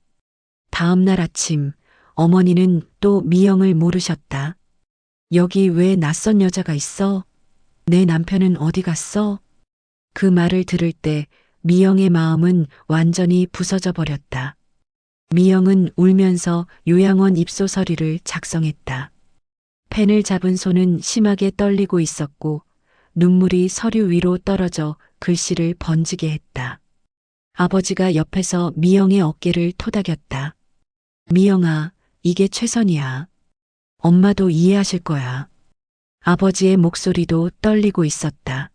다음 날 아침 어머니는 또 미영을 모르셨다. 여기 왜 낯선 여자가 있어? 내 남편은 어디 갔어? 그 말을 들을 때 미영의 마음은 완전히 부서져 버렸다. 미영은 울면서 요양원 입소 서류를 작성했다. 펜을 잡은 손은 심하게 떨리고 있었고 눈물이 서류 위로 떨어져 글씨를 번지게 했다. 아버지가 옆에서 미영의 어깨를 토닥였다. 미영아, 이게 최선이야. 엄마도 이해하실 거야. 아버지의 목소리도 떨리고 있었다.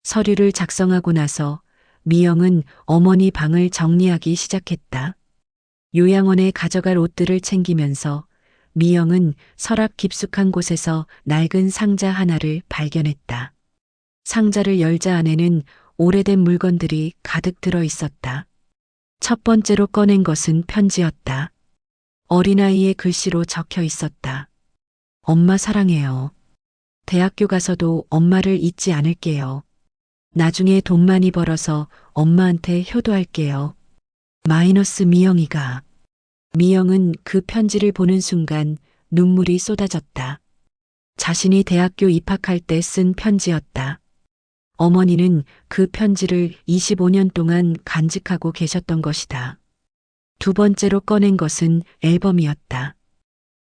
서류를 작성하고 나서 미영은 어머니 방을 정리하기 시작했다. 요양원에 가져갈 옷들을 챙기면서 미영은 서랍 깊숙한 곳에서 낡은 상자 하나를 발견했다. 상자를 열자 안에는 오래된 물건들이 가득 들어 있었다. 첫 번째로 꺼낸 것은 편지였다. 어린아이의 글씨로 적혀 있었다. 엄마 사랑해요. 대학교 가서도 엄마를 잊지 않을게요. 나중에 돈 많이 벌어서 엄마한테 효도할게요. 마이너스 미영이가. 미영은 그 편지를 보는 순간 눈물이 쏟아졌다. 자신이 대학교 입학할 때 쓴 편지였다. 어머니는 그 편지를 25년 동안 간직하고 계셨던 것이다. 두 번째로 꺼낸 것은 앨범이었다.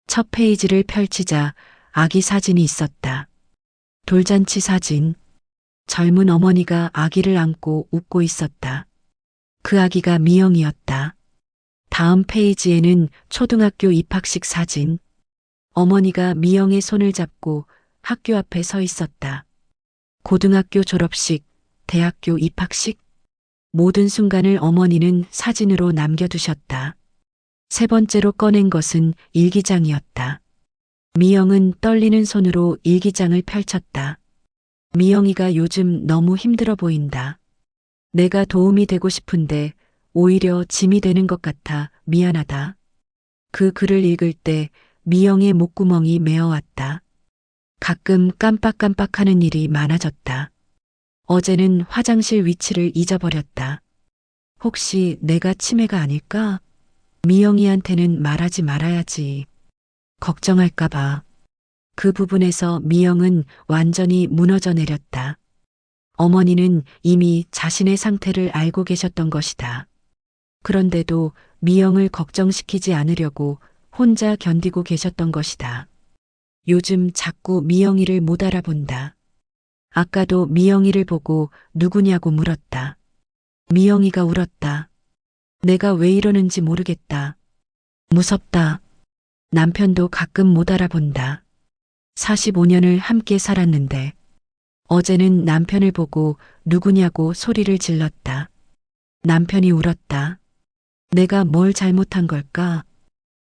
첫 페이지를 펼치자 아기 사진이 있었다. 돌잔치 사진. 젊은 어머니가 아기를 안고 웃고 있었다. 그 아기가 미영이었다. 다음 페이지에는 초등학교 입학식 사진. 어머니가 미영의 손을 잡고 학교 앞에 서 있었다. 고등학교 졸업식, 대학교 입학식. 모든 순간을 어머니는 사진으로 남겨두셨다. 세 번째로 꺼낸 것은 일기장이었다. 미영은 떨리는 손으로 일기장을 펼쳤다. 미영이가 요즘 너무 힘들어 보인다. 내가 도움이 되고 싶은데 오히려 짐이 되는 것 같아 미안하다. 그 글을 읽을 때 미영의 목구멍이 메어왔다. 가끔 깜빡깜빡하는 일이 많아졌다. 어제는 화장실 위치를 잊어버렸다. 혹시 내가 치매가 아닐까? 미영이한테는 말하지 말아야지. 걱정할까봐. 그 부분에서 미영은 완전히 무너져 내렸다. 어머니는 이미 자신의 상태를 알고 계셨던 것이다. 그런데도 미영을 걱정시키지 않으려고 혼자 견디고 계셨던 것이다. 요즘 자꾸 미영이를 못 알아본다. 아까도 미영이를 보고 누구냐고 물었다. 미영이가 울었다. 내가 왜 이러는지 모르겠다. 무섭다. 남편도 가끔 못 알아본다. 45년을 함께 살았는데 어제는 남편을 보고 누구냐고 소리를 질렀다. 남편이 울었다. 내가 뭘 잘못한 걸까?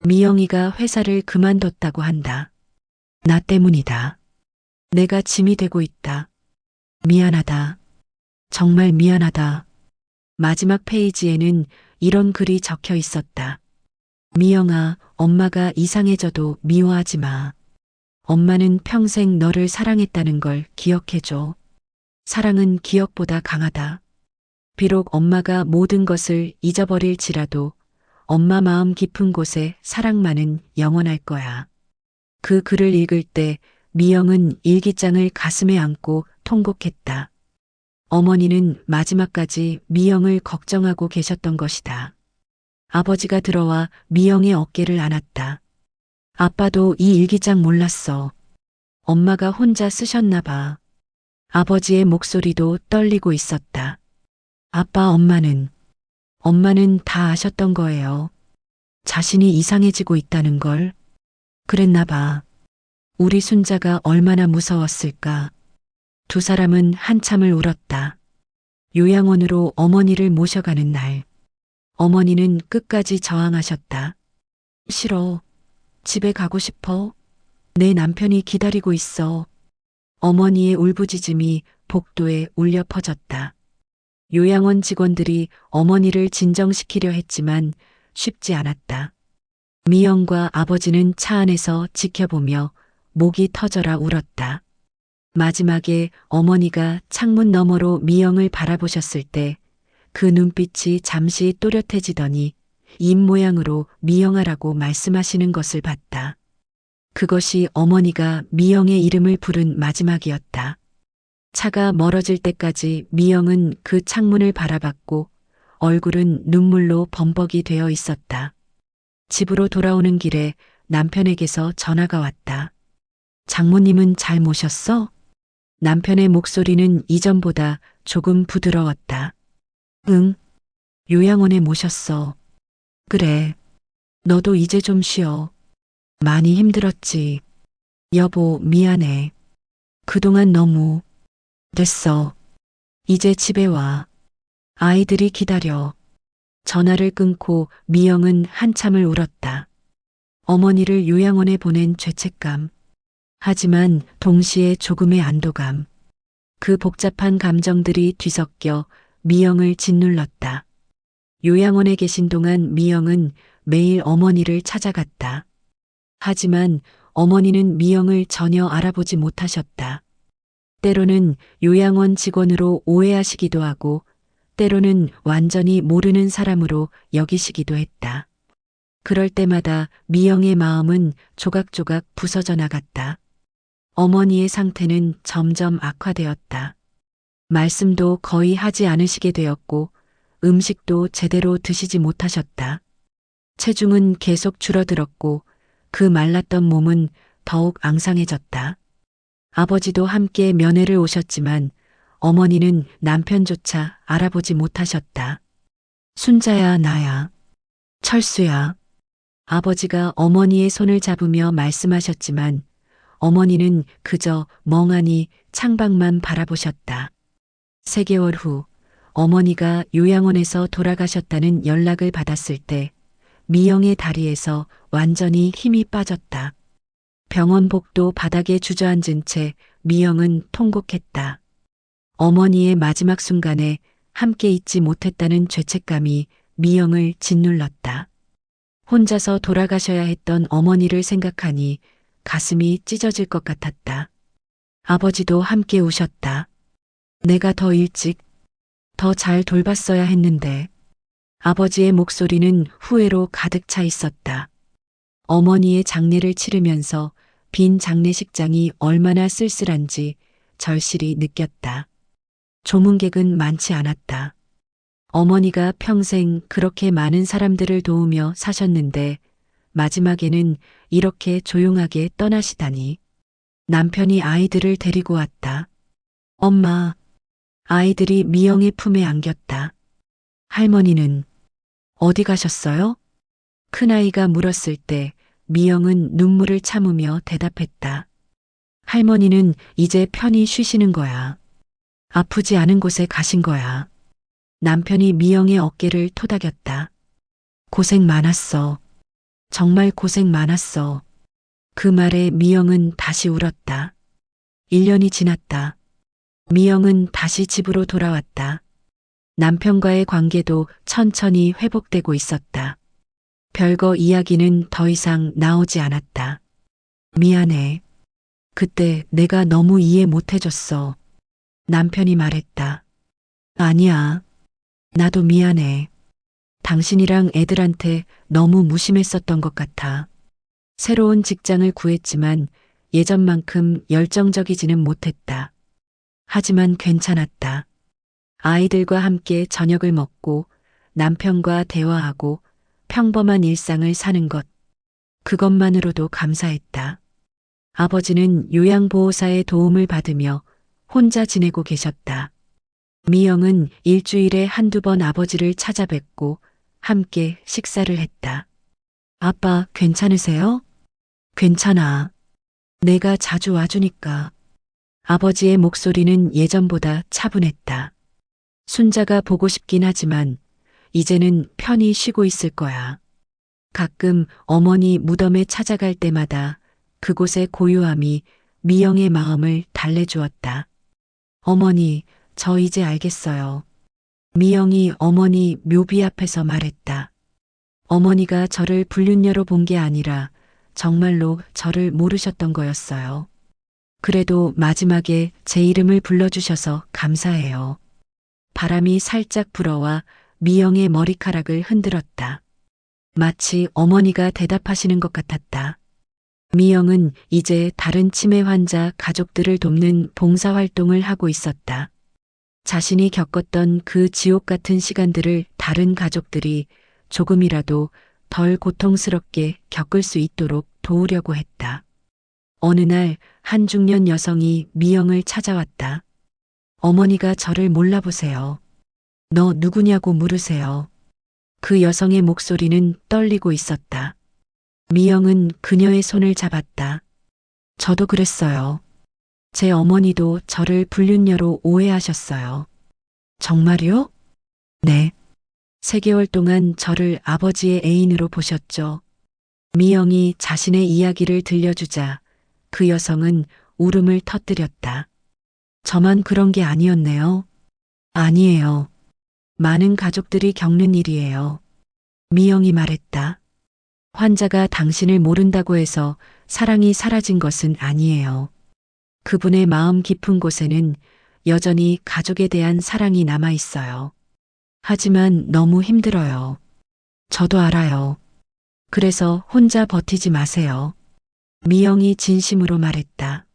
미영이가 회사를 그만뒀다고 한다. 나 때문이다. 내가 짐이 되고 있다. 미안하다. 정말 미안하다. 마지막 페이지에는 이런 글이 적혀 있었다. 미영아, 엄마가 이상해져도 미워하지 마. 엄마는 평생 너를 사랑했다는 걸 기억해줘. 사랑은 기억보다 강하다. 비록 엄마가 모든 것을 잊어버릴지라도 엄마 마음 깊은 곳에 사랑만은 영원할 거야. 그 글을 읽을 때 미영은 일기장을 가슴에 안고 통곡했다. 어머니는 마지막까지 미영을 걱정하고 계셨던 것이다. 아버지가 들어와 미영의 어깨를 안았다. 아빠도 이 일기장 몰랐어. 엄마가 혼자 쓰셨나 봐. 아버지의 목소리도 떨리고 있었다. 아빠, 엄마는 다 아셨던 거예요. 자신이 이상해지고 있다는 걸. 그랬나 봐. 우리 순자가 얼마나 무서웠을까. 두 사람은 한참을 울었다. 요양원으로 어머니를 모셔가는 날. 어머니는 끝까지 저항하셨다. 싫어. 집에 가고 싶어. 내 남편이 기다리고 있어. 어머니의 울부짖음이 복도에 울려 퍼졌다. 요양원 직원들이 어머니를 진정시키려 했지만 쉽지 않았다. 미영과 아버지는 차 안에서 지켜보며 목이 터져라 울었다. 마지막에 어머니가 창문 너머로 미영을 바라보셨을 때 그 눈빛이 잠시 또렷해지더니 입 모양으로 미영아라고 말씀하시는 것을 봤다. 그것이 어머니가 미영의 이름을 부른 마지막이었다. 차가 멀어질 때까지 미영은 그 창문을 바라봤고 얼굴은 눈물로 범벅이 되어 있었다. 집으로 돌아오는 길에 남편에게서 전화가 왔다. 장모님은 잘 모셨어? 남편의 목소리는 이전보다 조금 부드러웠다. 응, 요양원에 모셨어. 그래, 너도 이제 좀 쉬어. 많이 힘들었지. 여보, 미안해. 그동안 너무. 됐어. 이제 집에 와. 아이들이 기다려. 전화를 끊고 미영은 한참을 울었다. 어머니를 요양원에 보낸 죄책감. 하지만 동시에 조금의 안도감. 그 복잡한 감정들이 뒤섞여 미영을 짓눌렀다. 요양원에 계신 동안 미영은 매일 어머니를 찾아갔다. 하지만 어머니는 미영을 전혀 알아보지 못하셨다. 때로는 요양원 직원으로 오해하시기도 하고, 때로는 완전히 모르는 사람으로 여기시기도 했다. 그럴 때마다 미영의 마음은 조각조각 부서져 나갔다. 어머니의 상태는 점점 악화되었다. 말씀도 거의 하지 않으시게 되었고, 음식도 제대로 드시지 못하셨다. 체중은 계속 줄어들었고, 그 말랐던 몸은 더욱 앙상해졌다. 아버지도 함께 면회를 오셨지만 어머니는 남편조차 알아보지 못하셨다. 순자야, 나야. 철수야. 아버지가 어머니의 손을 잡으며 말씀하셨지만 어머니는 그저 멍하니 창밖만 바라보셨다. 3개월 후 어머니가 요양원에서 돌아가셨다는 연락을 받았을 때 미영의 다리에서 완전히 힘이 빠졌다. 병원복도 바닥에 주저앉은 채 미영은 통곡했다. 어머니의 마지막 순간에 함께 있지 못했다는 죄책감이 미영을 짓눌렀다. 혼자서 돌아가셔야 했던 어머니를 생각하니 가슴이 찢어질 것 같았다. 아버지도 함께 우셨다. 내가 더 일찍, 더 잘 돌봤어야 했는데. 아버지의 목소리는 후회로 가득 차 있었다. 어머니의 장례를 치르면서 빈 장례식장이 얼마나 쓸쓸한지 절실히 느꼈다. 조문객은 많지 않았다. 어머니가 평생 그렇게 많은 사람들을 도우며 사셨는데 마지막에는 이렇게 조용하게 떠나시다니. 남편이 아이들을 데리고 왔다. 엄마. 아이들이 미영의 품에 안겼다. 할머니는 어디 가셨어요? 큰아이가 물었을 때 미영은 눈물을 참으며 대답했다. 할머니는 이제 편히 쉬시는 거야. 아프지 않은 곳에 가신 거야. 남편이 미영의 어깨를 토닥였다. 고생 많았어. 정말 고생 많았어. 그 말에 미영은 다시 울었다. 1년이 지났다. 미영은 다시 집으로 돌아왔다. 남편과의 관계도 천천히 회복되고 있었다. 별거 이야기는 더 이상 나오지 않았다. 미안해. 그때 내가 너무 이해 못해줬어. 남편이 말했다. 아니야. 나도 미안해. 당신이랑 애들한테 너무 무심했었던 것 같아. 새로운 직장을 구했지만 예전만큼 열정적이지는 못했다. 하지만 괜찮았다. 아이들과 함께 저녁을 먹고 남편과 대화하고 평범한 일상을 사는 것. 그것만으로도 감사했다. 아버지는 요양보호사의 도움을 받으며 혼자 지내고 계셨다. 미영은 일주일에 한두 번 아버지를 찾아뵙고 함께 식사를 했다. 아빠, 괜찮으세요? 괜찮아. 내가 자주 와주니까. 아버지의 목소리는 예전보다 차분했다. 순자가 보고 싶긴 하지만 이제는 편히 쉬고 있을 거야. 가끔 어머니 무덤에 찾아갈 때마다 그곳의 고요함이 미영의 마음을 달래주었다. 어머니, 저 이제 알겠어요. 미영이 어머니 묘비 앞에서 말했다. 어머니가 저를 불륜녀로 본 게 아니라 정말로 저를 모르셨던 거였어요. 그래도 마지막에 제 이름을 불러주셔서 감사해요. 바람이 살짝 불어와 미영의 머리카락을 흔들었다. 마치 어머니가 대답하시는 것 같았다. 미영은 이제 다른 치매 환자 가족들을 돕는 봉사활동을 하고 있었다. 자신이 겪었던 그 지옥 같은 시간들을 다른 가족들이 조금이라도 덜 고통스럽게 겪을 수 있도록 도우려고 했다. 어느 날 한 중년 여성이 미영을 찾아왔다. 어머니가 저를 몰라보세요. 너 누구냐고 물으세요. 그 여성의 목소리는 떨리고 있었다. 미영은 그녀의 손을 잡았다. 저도 그랬어요. 제 어머니도 저를 불륜녀로 오해하셨어요. 정말요? 네. 3개월 동안 저를 아버지의 애인으로 보셨죠. 미영이 자신의 이야기를 들려주자 그 여성은 울음을 터뜨렸다. 저만 그런 게 아니었네요. 아니에요. 많은 가족들이 겪는 일이에요. 미영이 말했다. 환자가 당신을 모른다고 해서 사랑이 사라진 것은 아니에요. 그분의 마음 깊은 곳에는 여전히 가족에 대한 사랑이 남아 있어요. 하지만 너무 힘들어요. 저도 알아요. 그래서 혼자 버티지 마세요. 미영이 진심으로 말했다.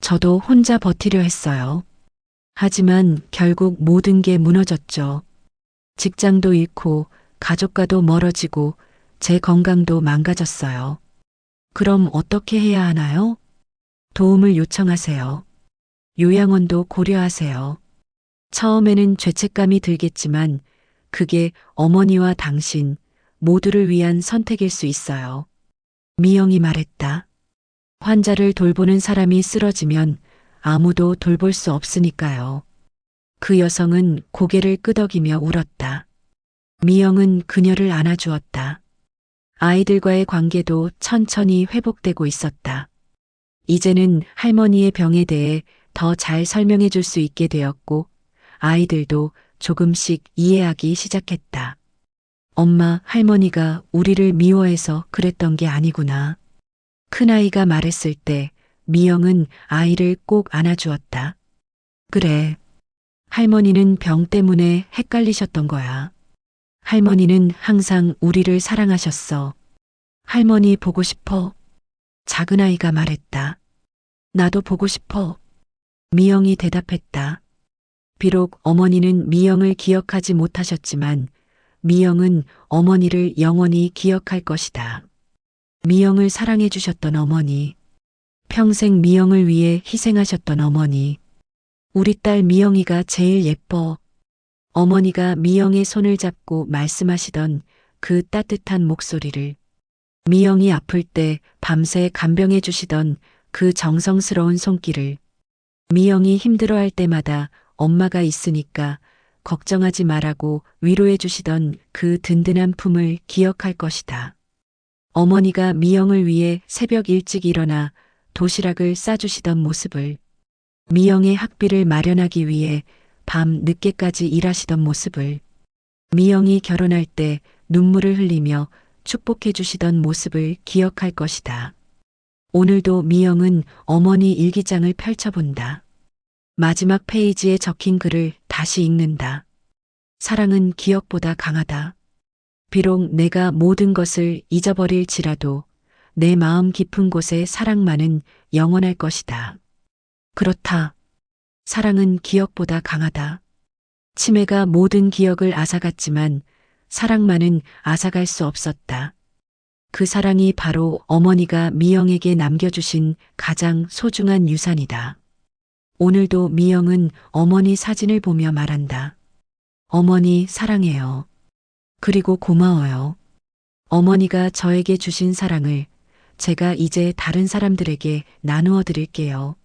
저도 혼자 버티려 했어요. 하지만 결국 모든 게 무너졌죠. 직장도 잃고 가족과도 멀어지고 제 건강도 망가졌어요. 그럼 어떻게 해야 하나요? 도움을 요청하세요. 요양원도 고려하세요. 처음에는 죄책감이 들겠지만 그게 어머니와 당신 모두를 위한 선택일 수 있어요. 미영이 말했다. 환자를 돌보는 사람이 쓰러지면 아무도 돌볼 수 없으니까요. 그 여성은 고개를 끄덕이며 울었다. 미영은 그녀를 안아주었다. 아이들과의 관계도 천천히 회복되고 있었다. 이제는 할머니의 병에 대해 더 잘 설명해 줄 수 있게 되었고, 아이들도 조금씩 이해하기 시작했다. 엄마, 할머니가 우리를 미워해서 그랬던 게 아니구나. 큰아이가 말했을 때 미영은 아이를 꼭 안아주었다. 그래. 할머니는 병 때문에 헷갈리셨던 거야. 할머니는 항상 우리를 사랑하셨어. 할머니 보고 싶어. 작은아이가 말했다. 나도 보고 싶어. 미영이 대답했다. 비록 어머니는 미영을 기억하지 못하셨지만 미영은 어머니를 영원히 기억할 것이다. 미영을 사랑해 주셨던 어머니. 평생 미영을 위해 희생하셨던 어머니. 우리 딸 미영이가 제일 예뻐. 어머니가 미영의 손을 잡고 말씀하시던 그 따뜻한 목소리를, 미영이 아플 때 밤새 간병해 주시던 그 정성스러운 손길을, 미영이 힘들어할 때마다 엄마가 있으니까 걱정하지 말라고 위로해 주시던 그 든든한 품을 기억할 것이다. 어머니가 미영을 위해 새벽 일찍 일어나 도시락을 싸주시던 모습을, 미영의 학비를 마련하기 위해 밤 늦게까지 일하시던 모습을, 미영이 결혼할 때 눈물을 흘리며 축복해 주시던 모습을 기억할 것이다. 오늘도 미영은 어머니 일기장을 펼쳐본다. 마지막 페이지에 적힌 글을 다시 읽는다. 사랑은 기억보다 강하다. 비록 내가 모든 것을 잊어버릴지라도 내 마음 깊은 곳의 사랑만은 영원할 것이다. 그렇다. 사랑은 기억보다 강하다. 치매가 모든 기억을 앗아갔지만 사랑만은 앗아갈 수 없었다. 그 사랑이 바로 어머니가 미영에게 남겨주신 가장 소중한 유산이다. 오늘도 미영은 어머니 사진을 보며 말한다. 어머니 사랑해요. 그리고 고마워요. 어머니가 저에게 주신 사랑을 제가 이제 다른 사람들에게 나누어 드릴게요.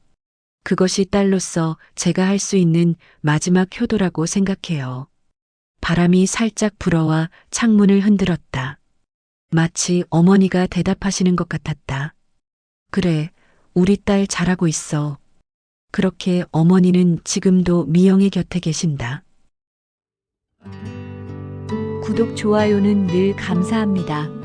그것이 딸로서 제가 할 수 있는 마지막 효도라고 생각해요. 바람이 살짝 불어와 창문을 흔들었다. 마치 어머니가 대답하시는 것 같았다. 그래, 우리 딸 잘하고 있어. 그렇게 어머니는 지금도 미영의 곁에 계신다. 구독, 좋아요는 늘 감사합니다.